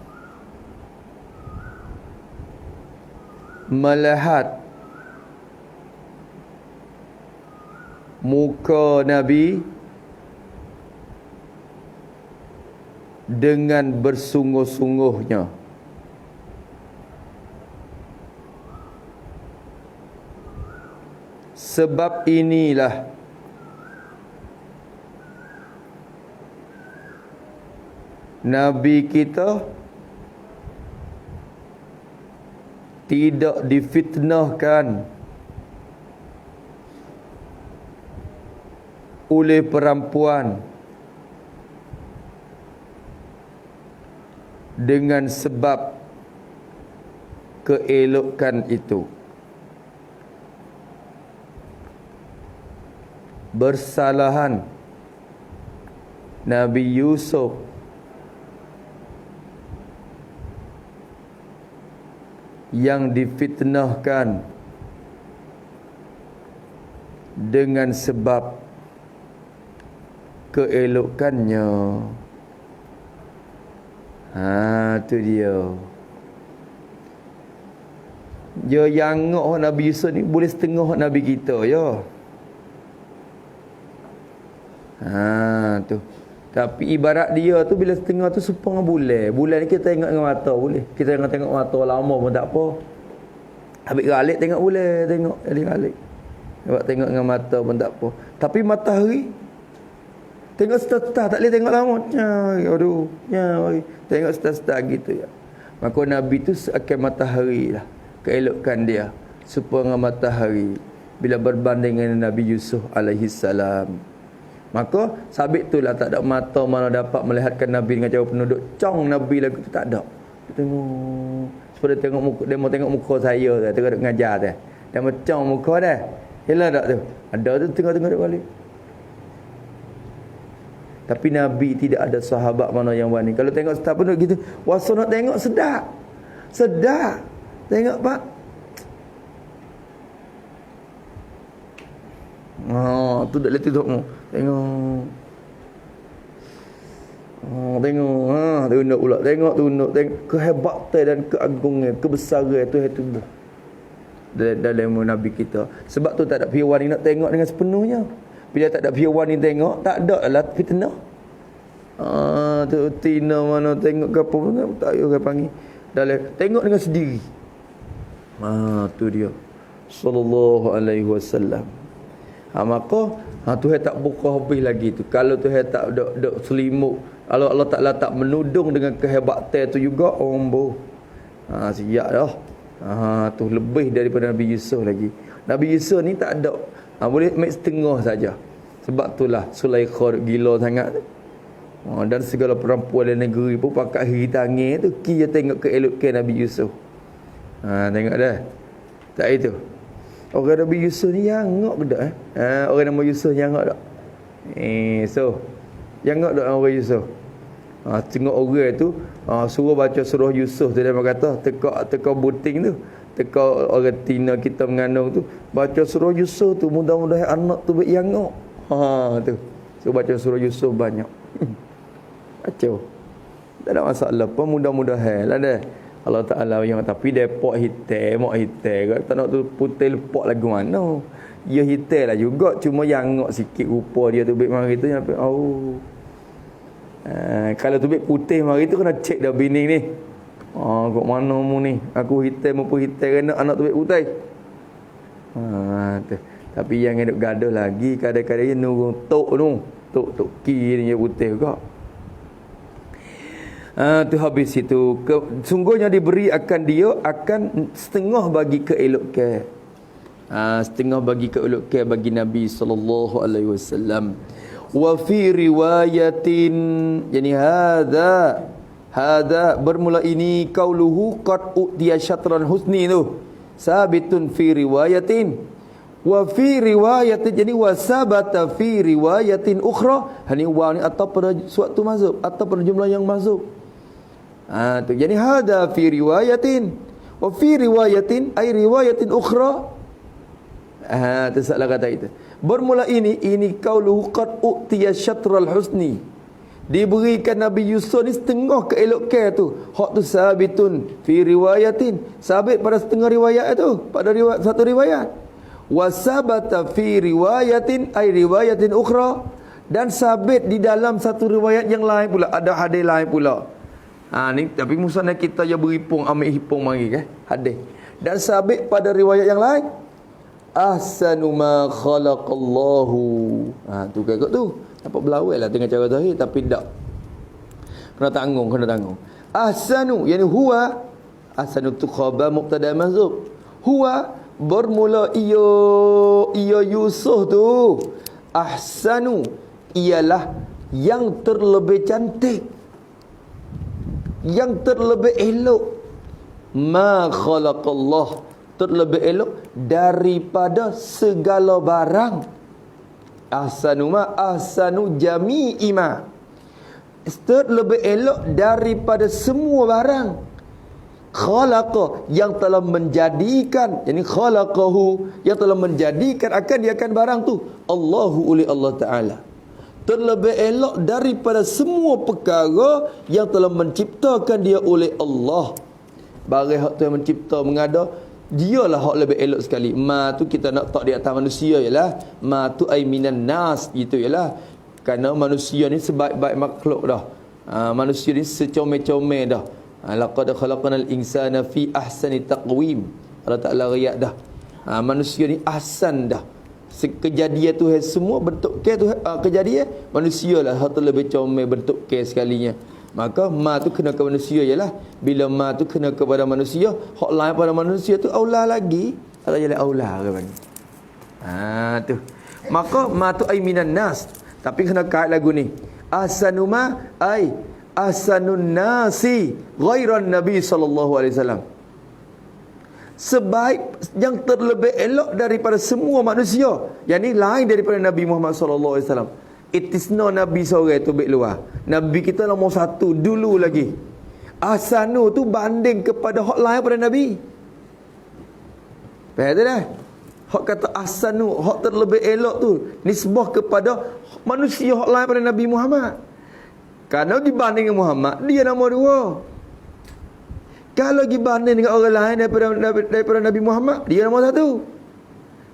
melihat muka Nabi dengan bersungguh-sungguhnya. Sebab inilah Nabi kita tidak difitnahkan oleh perempuan dengan sebab keelokan itu. Bersalahan Nabi Yusuf yang difitnahkan dengan sebab keelokannya. Tu dia. Dia yang Nabi Yusuf ni boleh setengah Nabi kita ya. Tu. Tapi ibarat dia tu bila setengah tu supaya bulan. Bulan ni kita tengok dengan mata boleh. Kita jangan tengok mata lama pun tak apa. Habis galik tengok bulan, tengok galik. Sebab tengok dengan mata pun tak apa. Tapi matahari tengok star-star tak boleh tengok lama. Aduh, tengok star-star gitu ya. Maka Nabi tu seakan matahari lah. Keelokan dia supaya matahari bila berbanding dengan Nabi Yusuf alaihi salam. Maka sabit itulah tak ada mata mana dapat melihatkan Nabi dengan cara penuduk cong Nabi lagu tu tak ada. Tengok supaya tengok muka dia, mau tengok muka saya dah tengok duk ngajar dah. Dia macam muka dah. Yalah tak tu. Ada tu tengok-tengok dia balik. Tapi Nabi tidak ada sahabat mana yang berani. Kalau tengok staf pun gitu, wasa nak tengok sedap. Sedap. Tengok pak. Tu dak letih tengok. Tengok. Tunduk pula. Tengok. Kehebatan dan keagungan, kebesaran tu tubuh dalam Nabi kita. Sebab tu tak ada pihak nak tengok dengan sepenuhnya. Bila tak ada pihak ni tengok, tak ada lah fitnah. Tu tina mana tengok ke apa pun tak payah orang panggil. Dalam tengok dengan sendiri. Tu dia. Sallallahu alaihi wasallam. Maka Tuhan tak buka habis lagi tu. Kalau Tuhan tak dok selimut, kalau Allah Taala tak menudung dengan kehebatan tu juga ombo. Siap dah. Tu lebih daripada Nabi Yusuf lagi. Nabi Yusuf ni tak ada. Boleh make setengah saja. Sebab itulah Sulaikha gila sangat. Dan segala perempuan dalam negeri pun pakat hari tangan tu dia tengok keelokan Nabi Yusuf. Tengok dah. Tak itu. Orang Nabi Yusuf ni yangok ke tak? Orang nama Yusuf yangok tak? So yangok tak orang Yusuf? Tengok orang tu suruh baca surah Yusuf tu, dia kata teka buting tu, teka orang tina kita mengandung tu, baca surah Yusuf tu, mudah-mudahan anak tu yangok. Tu. So baca surah Yusuf banyak. Kacau. Tak ada masalah pun, mudah-mudahan lah dah. Allah Ta'ala yang tapi depok hitam, mak hitam. Tak nak tu putih lepok lagu mana. Ya hitam lah juga, cuma yangok sikit rupa dia tu baik mari tu sampai kalau tu baik putih mari tu kena cek dah bini ni. Kok mana mu ni? Aku hitam apa hitam kena anak tu baik putih. Tu. Tapi yang duk gaduh lagi kadang-kadang nurung tok tu. Tok ki ni putih juga. Tu habis itu. Sungguhnya diberi akan dia akan setengah bagi keelokkan. Setengah bagi keelokkan bagi Nabi sallallahu alaihi wasallam. Wa fi riwayatin, yani hadza bermula ini qauluhu qad utiya syatran husni tu. Sabitun fi riwayatin. Wa fi riwayatin, jadi wa sabata fi riwayatin ukhra. Hani wa ni atau pada suatu mazhab atau pada jumlah yang mazhab. Tu jadi hadza fi riwayatin wa fi riwayatin ay riwayatin ukhra. Tu salah kata itu. Bermula ini qauluhu qad utiya syatral husni. Diberikan Nabi Yusuf ni setengah keelokkan tu. Hak tu sabitun fi riwayatin, sabit pada setengah riwayat tu, pada satu riwayat. Wa sabata fi riwayatin ay riwayatin ukhra, dan sabit di dalam satu riwayat yang lain pula, ada hadis lain pula. Ni tapi musnah kita ya beripung ambil hipung mari kan hadis. Dan sabit pada riwayat yang lain, ahsanu ma khalaqallahu. Tu kakak tu dapat belawai lah tengah cara zahir, tapi tak kena tanggung. Ahsanu yani huwa, ahsanu tu khabar mubtada mahzub. Huwa bermula ia Yusuf tu, ahsanu ialah yang terlebih cantik, yang terlebih elok, ma khalaqallah, terlebih elok daripada segala barang. Ahsanu ma ahsanu jami'i ma, terlebih elok daripada semua barang. Khalaqa yang telah menjadikan, yani khalaqahu yang telah menjadikan akan barang tu, Allahu oleh Allah Ta'ala. Terlebih elok daripada semua perkara yang telah menciptakan dia oleh Allah. Barang hak tu yang mencipta mengada, dialah hak lebih elok sekali. Ma tu kita nak tak di atas manusia ialah ma tu ai minan nas, gitu ialah kerana manusia ni sebaik-baik makhluk dah. Manusia ni secomel-comel dah. Laqad khalaqnal insana fi ahsani taqwim. Allah Taala riak dah. Manusia ni ahsan dah. Kejadian tu semua bentuk ke tu kejadian manusia lah hak lebih comel bentuk ke sekalinya. Maka ma tu kena ke manusia ialah bila ma tu kena kepada manusia, hak lain pada manusia tu aula lagi, ada jalan aula ke bang. Tu. Maka ma tu ai minan nas, tapi kena kait lagu ni. Ahsanu ma ai ahsanun nasi ghairan nabi sallallahu alaihi wasallam. Sebaik yang terlebih elok daripada semua manusia, yang ni lain daripada Nabi Muhammad sallallahu alaihi wasallam. Itisna Nabi seorang tu baik luar. Nabi kita nombor satu dulu lagi. Ahsanu tu banding kepada hak lain pada Nabi. Faham tak dah? Hak kata ahsanu, hak terlebih elok tu nisbah kepada manusia hak lain pada Nabi Muhammad. Kerana dibanding dengan Muhammad, dia nombor dua. Kalau dibanding dengan orang lain daripada Nabi Muhammad, dia nombor satu.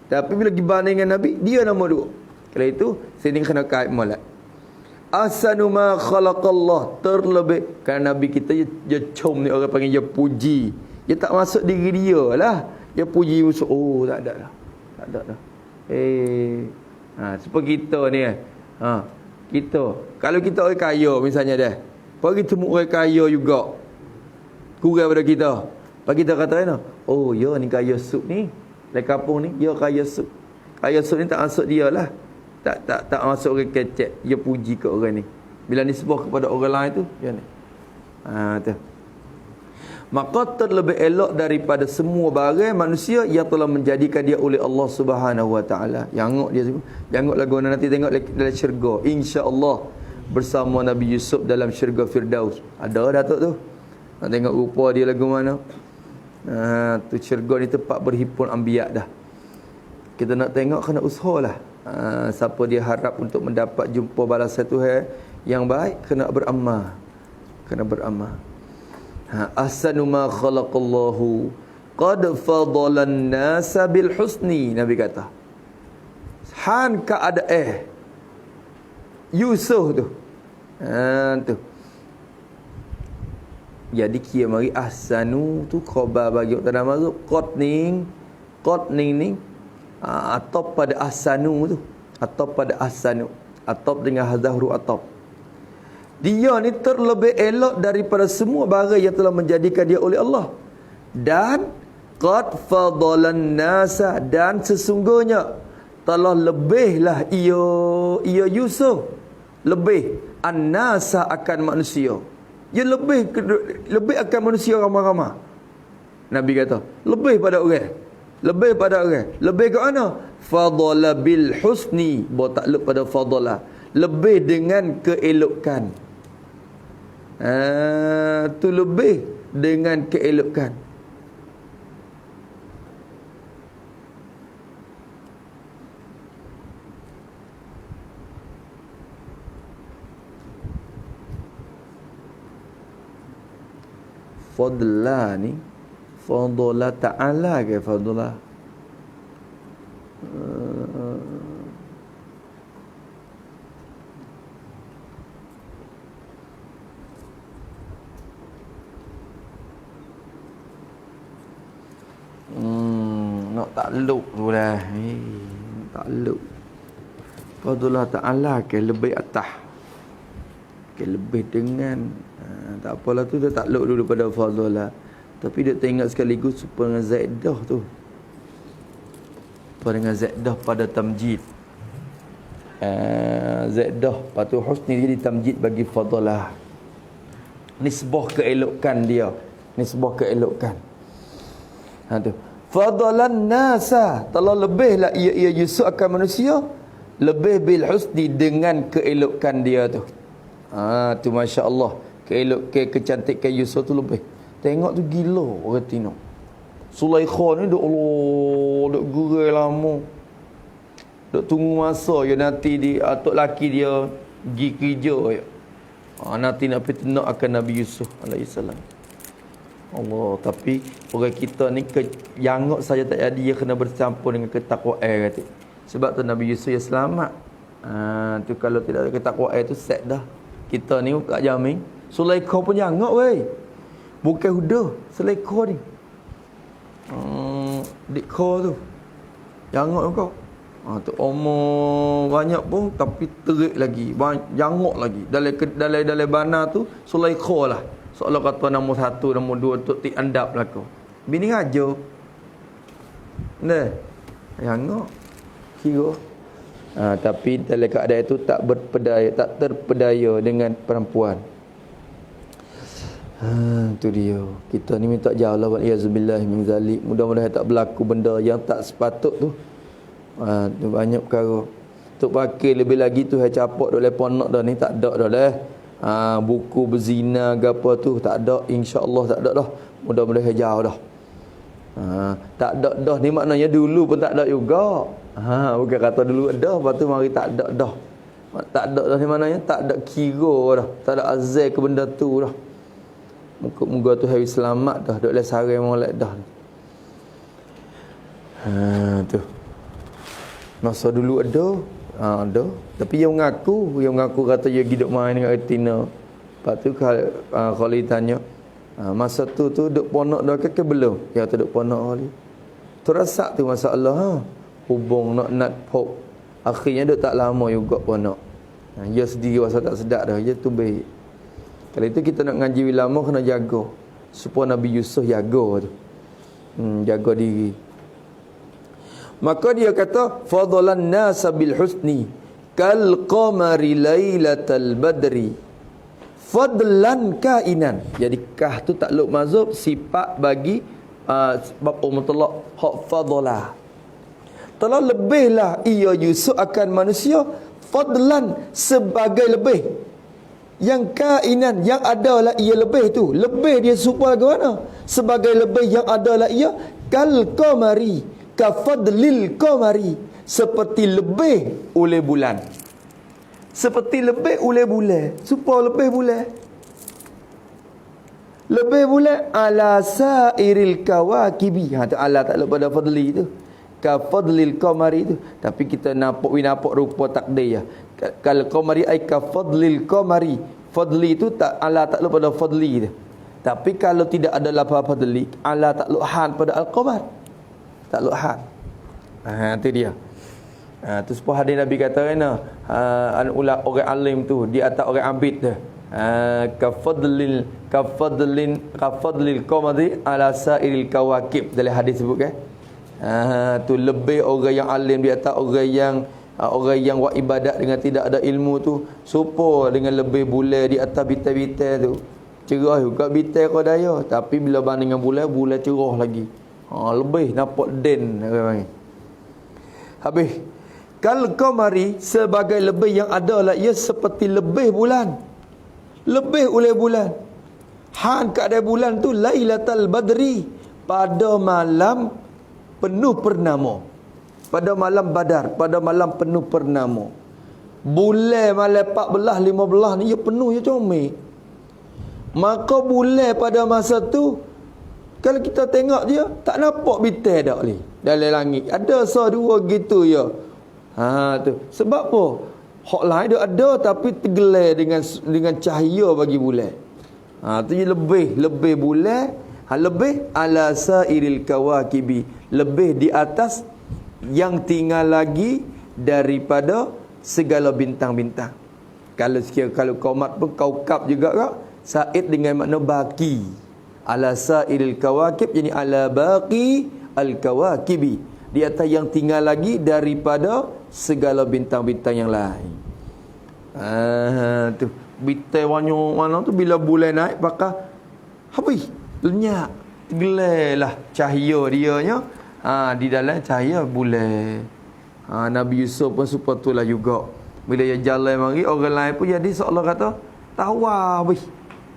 Tapi bila dibanding dengan Nabi, dia nombor dua. Kalau itu, sini kena kait molek. Ahsanu ma khalaqallah, terlebih. Kerana Nabi kita, dia com ni orang panggil, dia puji. Dia tak masuk diri dia lah. Dia puji musuh. Oh, tak ada dah. Tak ada dah. Seperti kita ni kita, kalau kita orang kaya misalnya dah, pergi temu orang kaya juga kurang pada kita, bagi kita kata kan, oh ya ni kaya sup ni, dari kampung ni dia kaya sup. Kaya sup ni tak masuk dia lah, tak masuk orang kecek, dia puji ke orang ni. Bila nisbah kepada orang lain tu, dia ni tu. Maka terlebih elok daripada semua barang manusia yang telah menjadikan dia oleh Allah Subhanahu wa taala. Jangok dia jangok lagu nanti tengok dalam syurga. Insya-Allah bersama Nabi Yusuf dalam syurga Firdaus. Ada datuk tu. Nak tengok rupa dia lagu mana. Tu syurga ni tempat berhimpun anbiya dah. Kita nak tengok kena usahalah. Siapa dia harap untuk mendapat jumpa balasan Tuhan yang baik, kena beramal. Kena beramal. Ahsanu ma khalaqallahu qad fadalan nasa bil husni, Nabi kata. Han keadaan Yusuf tu. Tu. Jadi kia mari ahsanu tu khabar bagi tanda maruf qatning ni atop pada ahsanu tu, atop pada ahsanu, atop dengan hazah huruf atop. Dia ni terlebih elok daripada semua barang yang telah menjadikan dia oleh Allah. Dan qad fadalan nasa, dan sesungguhnya telah lebihlah ia Yusuf lebih an-nasa akan manusia. Dia lebih akan manusia ramai-ramai. Nabi kata, lebih pada orang. Lebih pada orang. Lebih ke mana? Fadala bil husni. Bawa takluk pada fadala. Lebih dengan keelokan. Tu lebih dengan keelokan. Fadla ni fadla ta'ala ke fadla? Nak takluk tu lah. Takluk. Fadla ta'ala ke lebih atas. Ke lebih dengan tak apalah tu, dia takluk dulu pada fadla. Tapi dia tengok sekaligus supaya dengan zaidah tu. Supaya dengan zaidah pada tamjid. Zaidah patu husni jadi tamjid bagi fadla. Nisbah keelokan dia. Nisbah keelokan. Tu. Fadalan nasa, telah lebihlah ia Yusuf akan manusia, lebih bil husni dengan keelokan dia tu. Tu masya-Allah, kecantikan Yusuf tu lebih. Tengok tu gila orang tengok. Sulaikha ni duk Allah, duk gerai lama. Duk tunggu masa ya nanti atuk laki dia pergi kerja ya. Nanti nak fitnah akan Nabi Yusuf alaihi salam. Allah, tapi orang kita ni jangok saja tak jadi, dia kena bercampur dengan ketakwaan kata. Sebab tu Nabi Yusuf ya selamat. Tu kalau tidak ada ketakwaan tu set dah. Kita ni kat jamin, Sulaikha pun jangok weh. Bukan huda, Sulaikha ni. Dik kau tu. Jangok kau. Tu omong banyak pun tapi terik lagi. Jangok lagi. Dalam bana tu Sulaikha lah. Seolah kata nombor 1, nombor 2 untuk tik andap lah kau. Bini raja. Nah, jangok. Kira. Tapi dalam keadaan itu tak terpedaya dengan perempuan. Tu dia. Kita ni minta jauh lah wa'iyazzubillah min zalik. Mudah-mudahan tak berlaku benda yang tak sepatut tu. Tu banyak perkara. Tok pakai lebih lagi tu hai capok dok lepon nak dah ni tak ada dah dah. Buku berzina ke apa tu tak ada, insya-Allah tak ada dah. Mudah-mudahan jauh dah. Tak ada dah ni maknanya dulu pun tak ada juga. Bukan kata dulu ada, lepas tu mari tak ada dah. Tak ada dah ni maknanya tak ada kira dah. Tak ada azal ke benda tu dah. Moga-moga tu hari selamat dah. Duk le sarang molek dah. Tu. Masa dulu ada, ada. Tapi yang mengaku kata dia hidup main dengan retina. Lepas tu kalau ditanya, masa tu duk ponok dah ke belum? Ya tu duk ponok kali. Terasak tu masalah. Hubung nak pop. Akhirnya duk tak lama juga ponok. Dia sendiri rasa tak sedap dah. Dia tu baik. Kalau itu kita nak ngaji lama kena jaga. Supaya Nabi Yusuf jaga tu. Jaga diri. Maka dia kata fadlan nas bil husni kal qamari lailatal badri fadlan kainan. Jadi kah tu takluk mazhab sifat bagi sebab mutlaq hak fadala. Telah lebihlah ia Yusuf akan manusia fadlan sebagai lebih. Yang kainan yang adalah ia lebih tu. Lebih dia serupa ke mana? Sebagai lebih yang adalah ia kal qamari, ka fadlil qamari, seperti lebih oleh bulan. Seperti lebih oleh bulan. Supaya lebih bulan. Lebih bulan ala sairil kawakibi. Tu ala tak lepas pada fadli tu. Ka fadlil qamari tu. Tapi kita nampak rupa takdir ya. Kal qamari ai ka fadlil qamari. Fadli tu tak ala tak lepas pada fadli tu. Tapi kalau tidak ada lafaz fadli, ala tak luhan pada al-qamar. Tak luhan. Tu dia. Tu sebuah hadis Nabi kata kena orang alim tu di atas orang abid tu. Kafadlil qamari ala sairil kawakib, dalam hadis sebut kan. Tu lebih orang yang alim di atas orang yang buat ibadat dengan tidak ada ilmu tu serupa dengan lebih bulan di atas bintang-bintang tu. Cerah juga bintang kau daya, tapi bila banding dengan bulan cerah lagi. Lebih nampak den orang panggil. Habis kal qamari sebagai lebih yang adalah ia seperti lebih bulan. Lebih oleh bulan. Han keadaan bulan tu Lailatul Badri, pada malam penuh purnama. Pada malam Badar, pada malam penuh purnama. Bulan malam 14, 15 ni ia penuh ia comel. Maka bulan pada masa tu kalau kita tengok dia tak nampak bintang dak ni dalam langit. Ada dua gitu ya. Tu. Sebab apa? Hak lain dia ada tapi tergelar dengan cahaya bagi bulan. Tu je lebih bulan, lebih ala sairil kawakibi, lebih di atas yang tinggal lagi daripada segala bintang-bintang. Kalau qomat pun kaukab juga kak. Said dengan makna baki. Ala sairil kawakib, yani ala baqi al kawakibi, di atas yang tinggal lagi daripada segala bintang-bintang yang lain. Tu bintang mana tu bila bulan naik pakai habis lenyap tergelarlah cahaya dianya di dalam cahaya bulan. Nabi Yusuf pun seperti itulah juga. Bila dia jalan mari orang lain pun jadi seolah kata tawa habis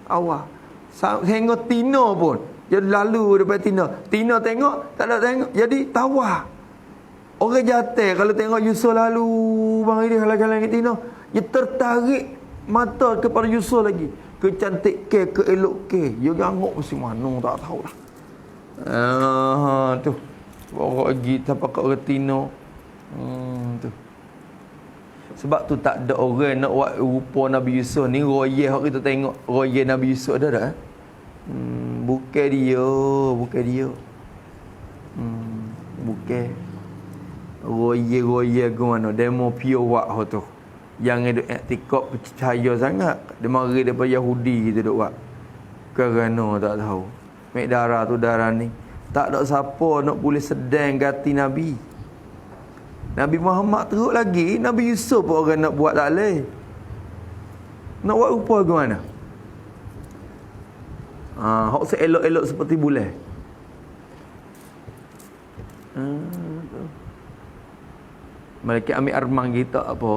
awal hingga Tina pun dia lalu depan Tina tengok tak ada tengok jadi tawa. Orang jatuh kalau tengok Yusuf lalu bang dia halang-halang ke Tina, dia tertarik mata kepada Yusuf lagi, kecantik ke elok ke, dia gangok mesti mana tak tahulah. Tu orang lagi tapak orang Tina. Tu sebab tu tak ada orang nak buat rupa Nabi Yusuf ni royal hak kita tengok royal Nabi Yusuf ada tak? Bukan dia. Bukan royal ke mana demo pure wak hak tu. Yang ada iktikad percaya sangat. Dia mari daripada Yahudi kita duk buat. Kerana tak tahu. Mek darah tu darah ni. Tak ada siapa nak boleh sedang ganti Nabi. Nabi Muhammad teruk lagi, Nabi Yusuf pun orang nak buat tak boleh. Nak buat rupa ke mana? Hak seelok-elok seperti bulan. Malaikat ambil armang kita apa?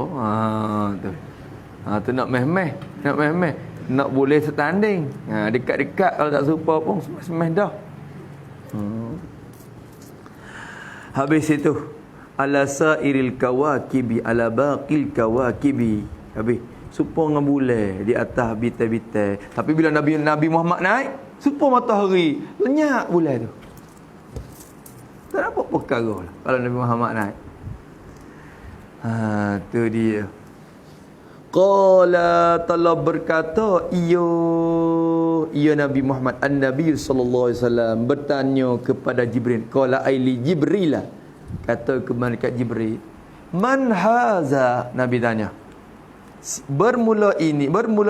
Tu. Tu nak meh-meh, nak boleh setanding. Dekat-dekat kalau tak serupa pun semeh dah. Habis itu ala sairil kawakibi ala baqil kawakibi. Habis supaya dengan bulan di atas bintang-bintang. Tapi bila Nabi Muhammad naik, supaya matahari lenyap bulan tu. Tak ada apa perkara lah kalau Nabi Muhammad naik. Tu dia. Qala telah berkata ia Nabi Muhammad an-Nabi sallallahu alaihi wasallam bertanya kepada Jibril. Qala aili Jibril, kata ke malaikat Jibril, man haza? Nabi tanya, bermula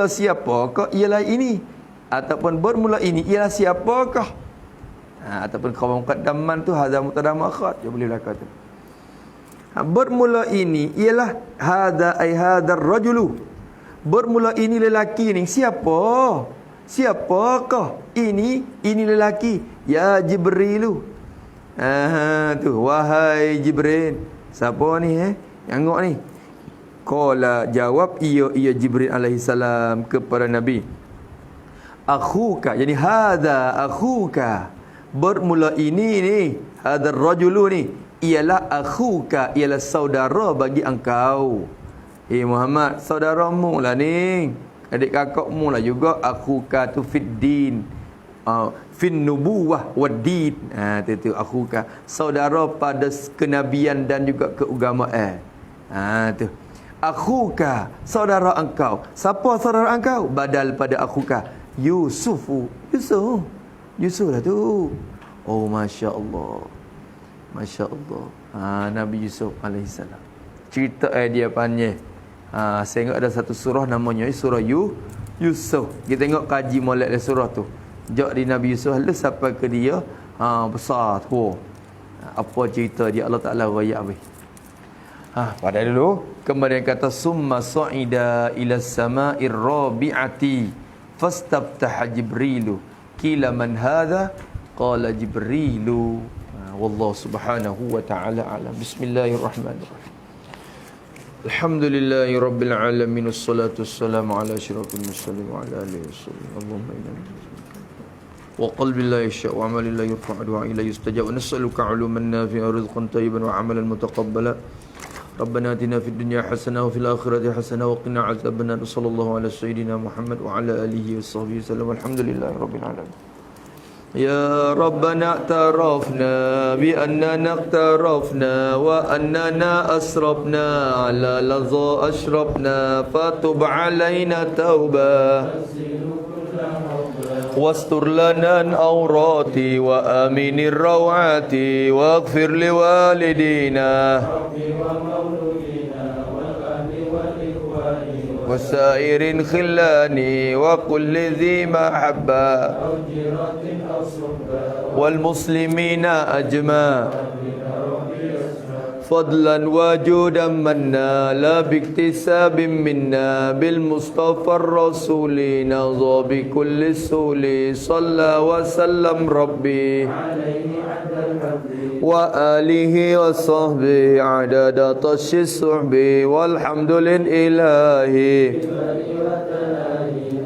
siapakah ialah ini, ataupun bermula ini ialah siapakah, ataupun khabar muqaddaman tu haza mubtada muakhar dia boleh kata. Bermula ini ialah hadza ay hadzal rajulu, Bermula ini lelaki ni siapa? Siapakah ini? Ini lelaki. Ya Jibrilu. Tu wahai Jibril. Siapa ni Yang ni. Qala jawab ia Jibril alaihi salam kepada Nabi. Akhuka, jadi hadza akhuka. Bermula ini ni, hadzal rajulu ni ialah akhuka, ialah saudara bagi engkau. Muhammad, saudaramu lah ni. Adik kakakmu lah juga. Akhuka tu fid din. Fin nubuwah wad din. Tu akhuka, saudara pada kenabian dan juga keagamaan. Tu akhuka, saudara engkau. Siapa saudara engkau? Badal pada akhuka, Yusuf lah tu. Oh, Masya Allah. Masya Allah. Nabi Yusuf alaihissalam. Cerita dia panjang. Saya ingat ada satu surah namanya surah Yusuf. Kita tengok kaji molek surah tu. Jok di Nabi Yusuf lalu sampai ke dia besar tu. Apa cerita dia, Allah Ta'ala raya habis. Pada dulu kemudian kata summa sa'ida ila sama'ir rabi'ati fastabtaha Jibrilu qila man hadha qala Jibrilu. Wallahu subhanahu wa ta'ala alam. Bismillahirrahmanirrahim. Alhamdulillahi rabbil alamin wassalatu wassalamu ala asyrafil mursalin wa ala alihi wasallam. Allahumma inna wa qalbi la yasha' wa amali la yurfa' wa ila yustajab wa nas'aluka 'uluman nafi'an rizqan tayyiban wa 'amalan mutaqabbala. ربنا آتنا في الدنيا حسنة وفي الآخرة حسنة وقنا عذاب النار صلى الله على سيدنا محمد وعلى آله وصحبه وسلم والحمد لله رب العالمين. يا ربنا اعترفنا بأننا اقترفنا وأننا أسرفنا على لظى أشرفنا فتب علينا توبة واستر لنا العورات وآمن الروعات واغفر لوالدينا وسائر خلان وكل ذي محبة والمسلمين أجمع فضلا وجودا منا لا باكتساب منا بالمصطفى الرسول نظى بكل السول صلى وسلم ربي وآله وصحبه عدد طش الصحب والحمد لله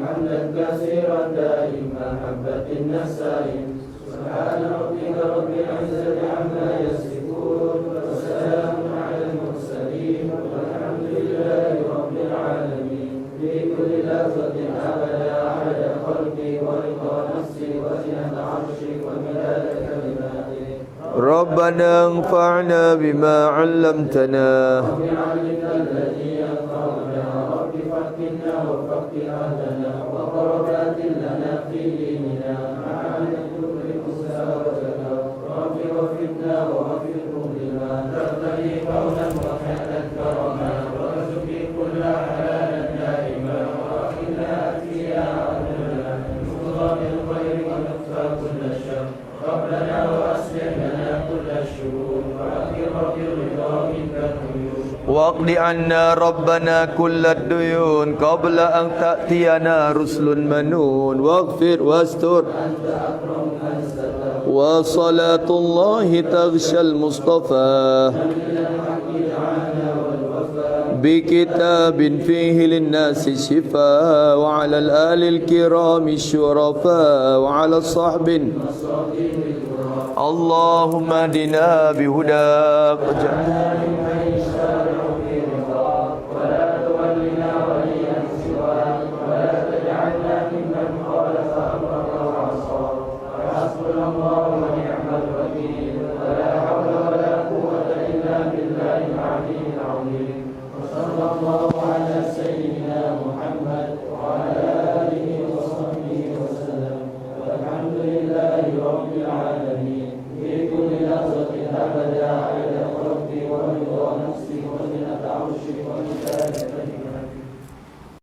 حمدا كثيرا دائما محبة النسائم سبحان ربك رب العزة عما يصفون وسلام على المرسلين والحمد لله رب العالمين في كل لحظة أبدا عدد خلقي ورضا نفسي وزنة عرشي ومداد كلماتي ربنا انفعنا بما علمتنا وبعلمنا الذي ينفعنا رب فقنا وفق أهلنا وقربات لنا في ديننا مع أن كل مساوتنا رب وفقنا ووفقهم لما تقتضي قولا وفعلا كرما وارزقي كل حلالا دائما وأخذنا أتقيا عدنا نفضى بالخير ونكفى كل شر ربنا وأصلح لنا كل الشرور وأكرم بالرضا منك العيون واقض عنا ربنا كل الديون قبل أن تأتينا رسل منون واغفر واستر أنت أكرم من ستر وصلاة الله تغشى المصطفى بكتاب فيه للناس شفاء وعلى الآل الكرام الشرفاء وعلى الصحب اللهم اهدنا بهداك ولا تولنا وليا سواك ولا تجعلنا ممن خالف أمرك وعصاك حسبنا الله ونعم الوكيل ولا حول ولا قوة إلا بالله العلي العظيم وصلى الله على سيدنا محمد وعلى آله وصحبه وسلم والحمد لله رب العالمين في كل لحظة أبدا عدد ربي ورضا نفسي وزنة عرشي ومداد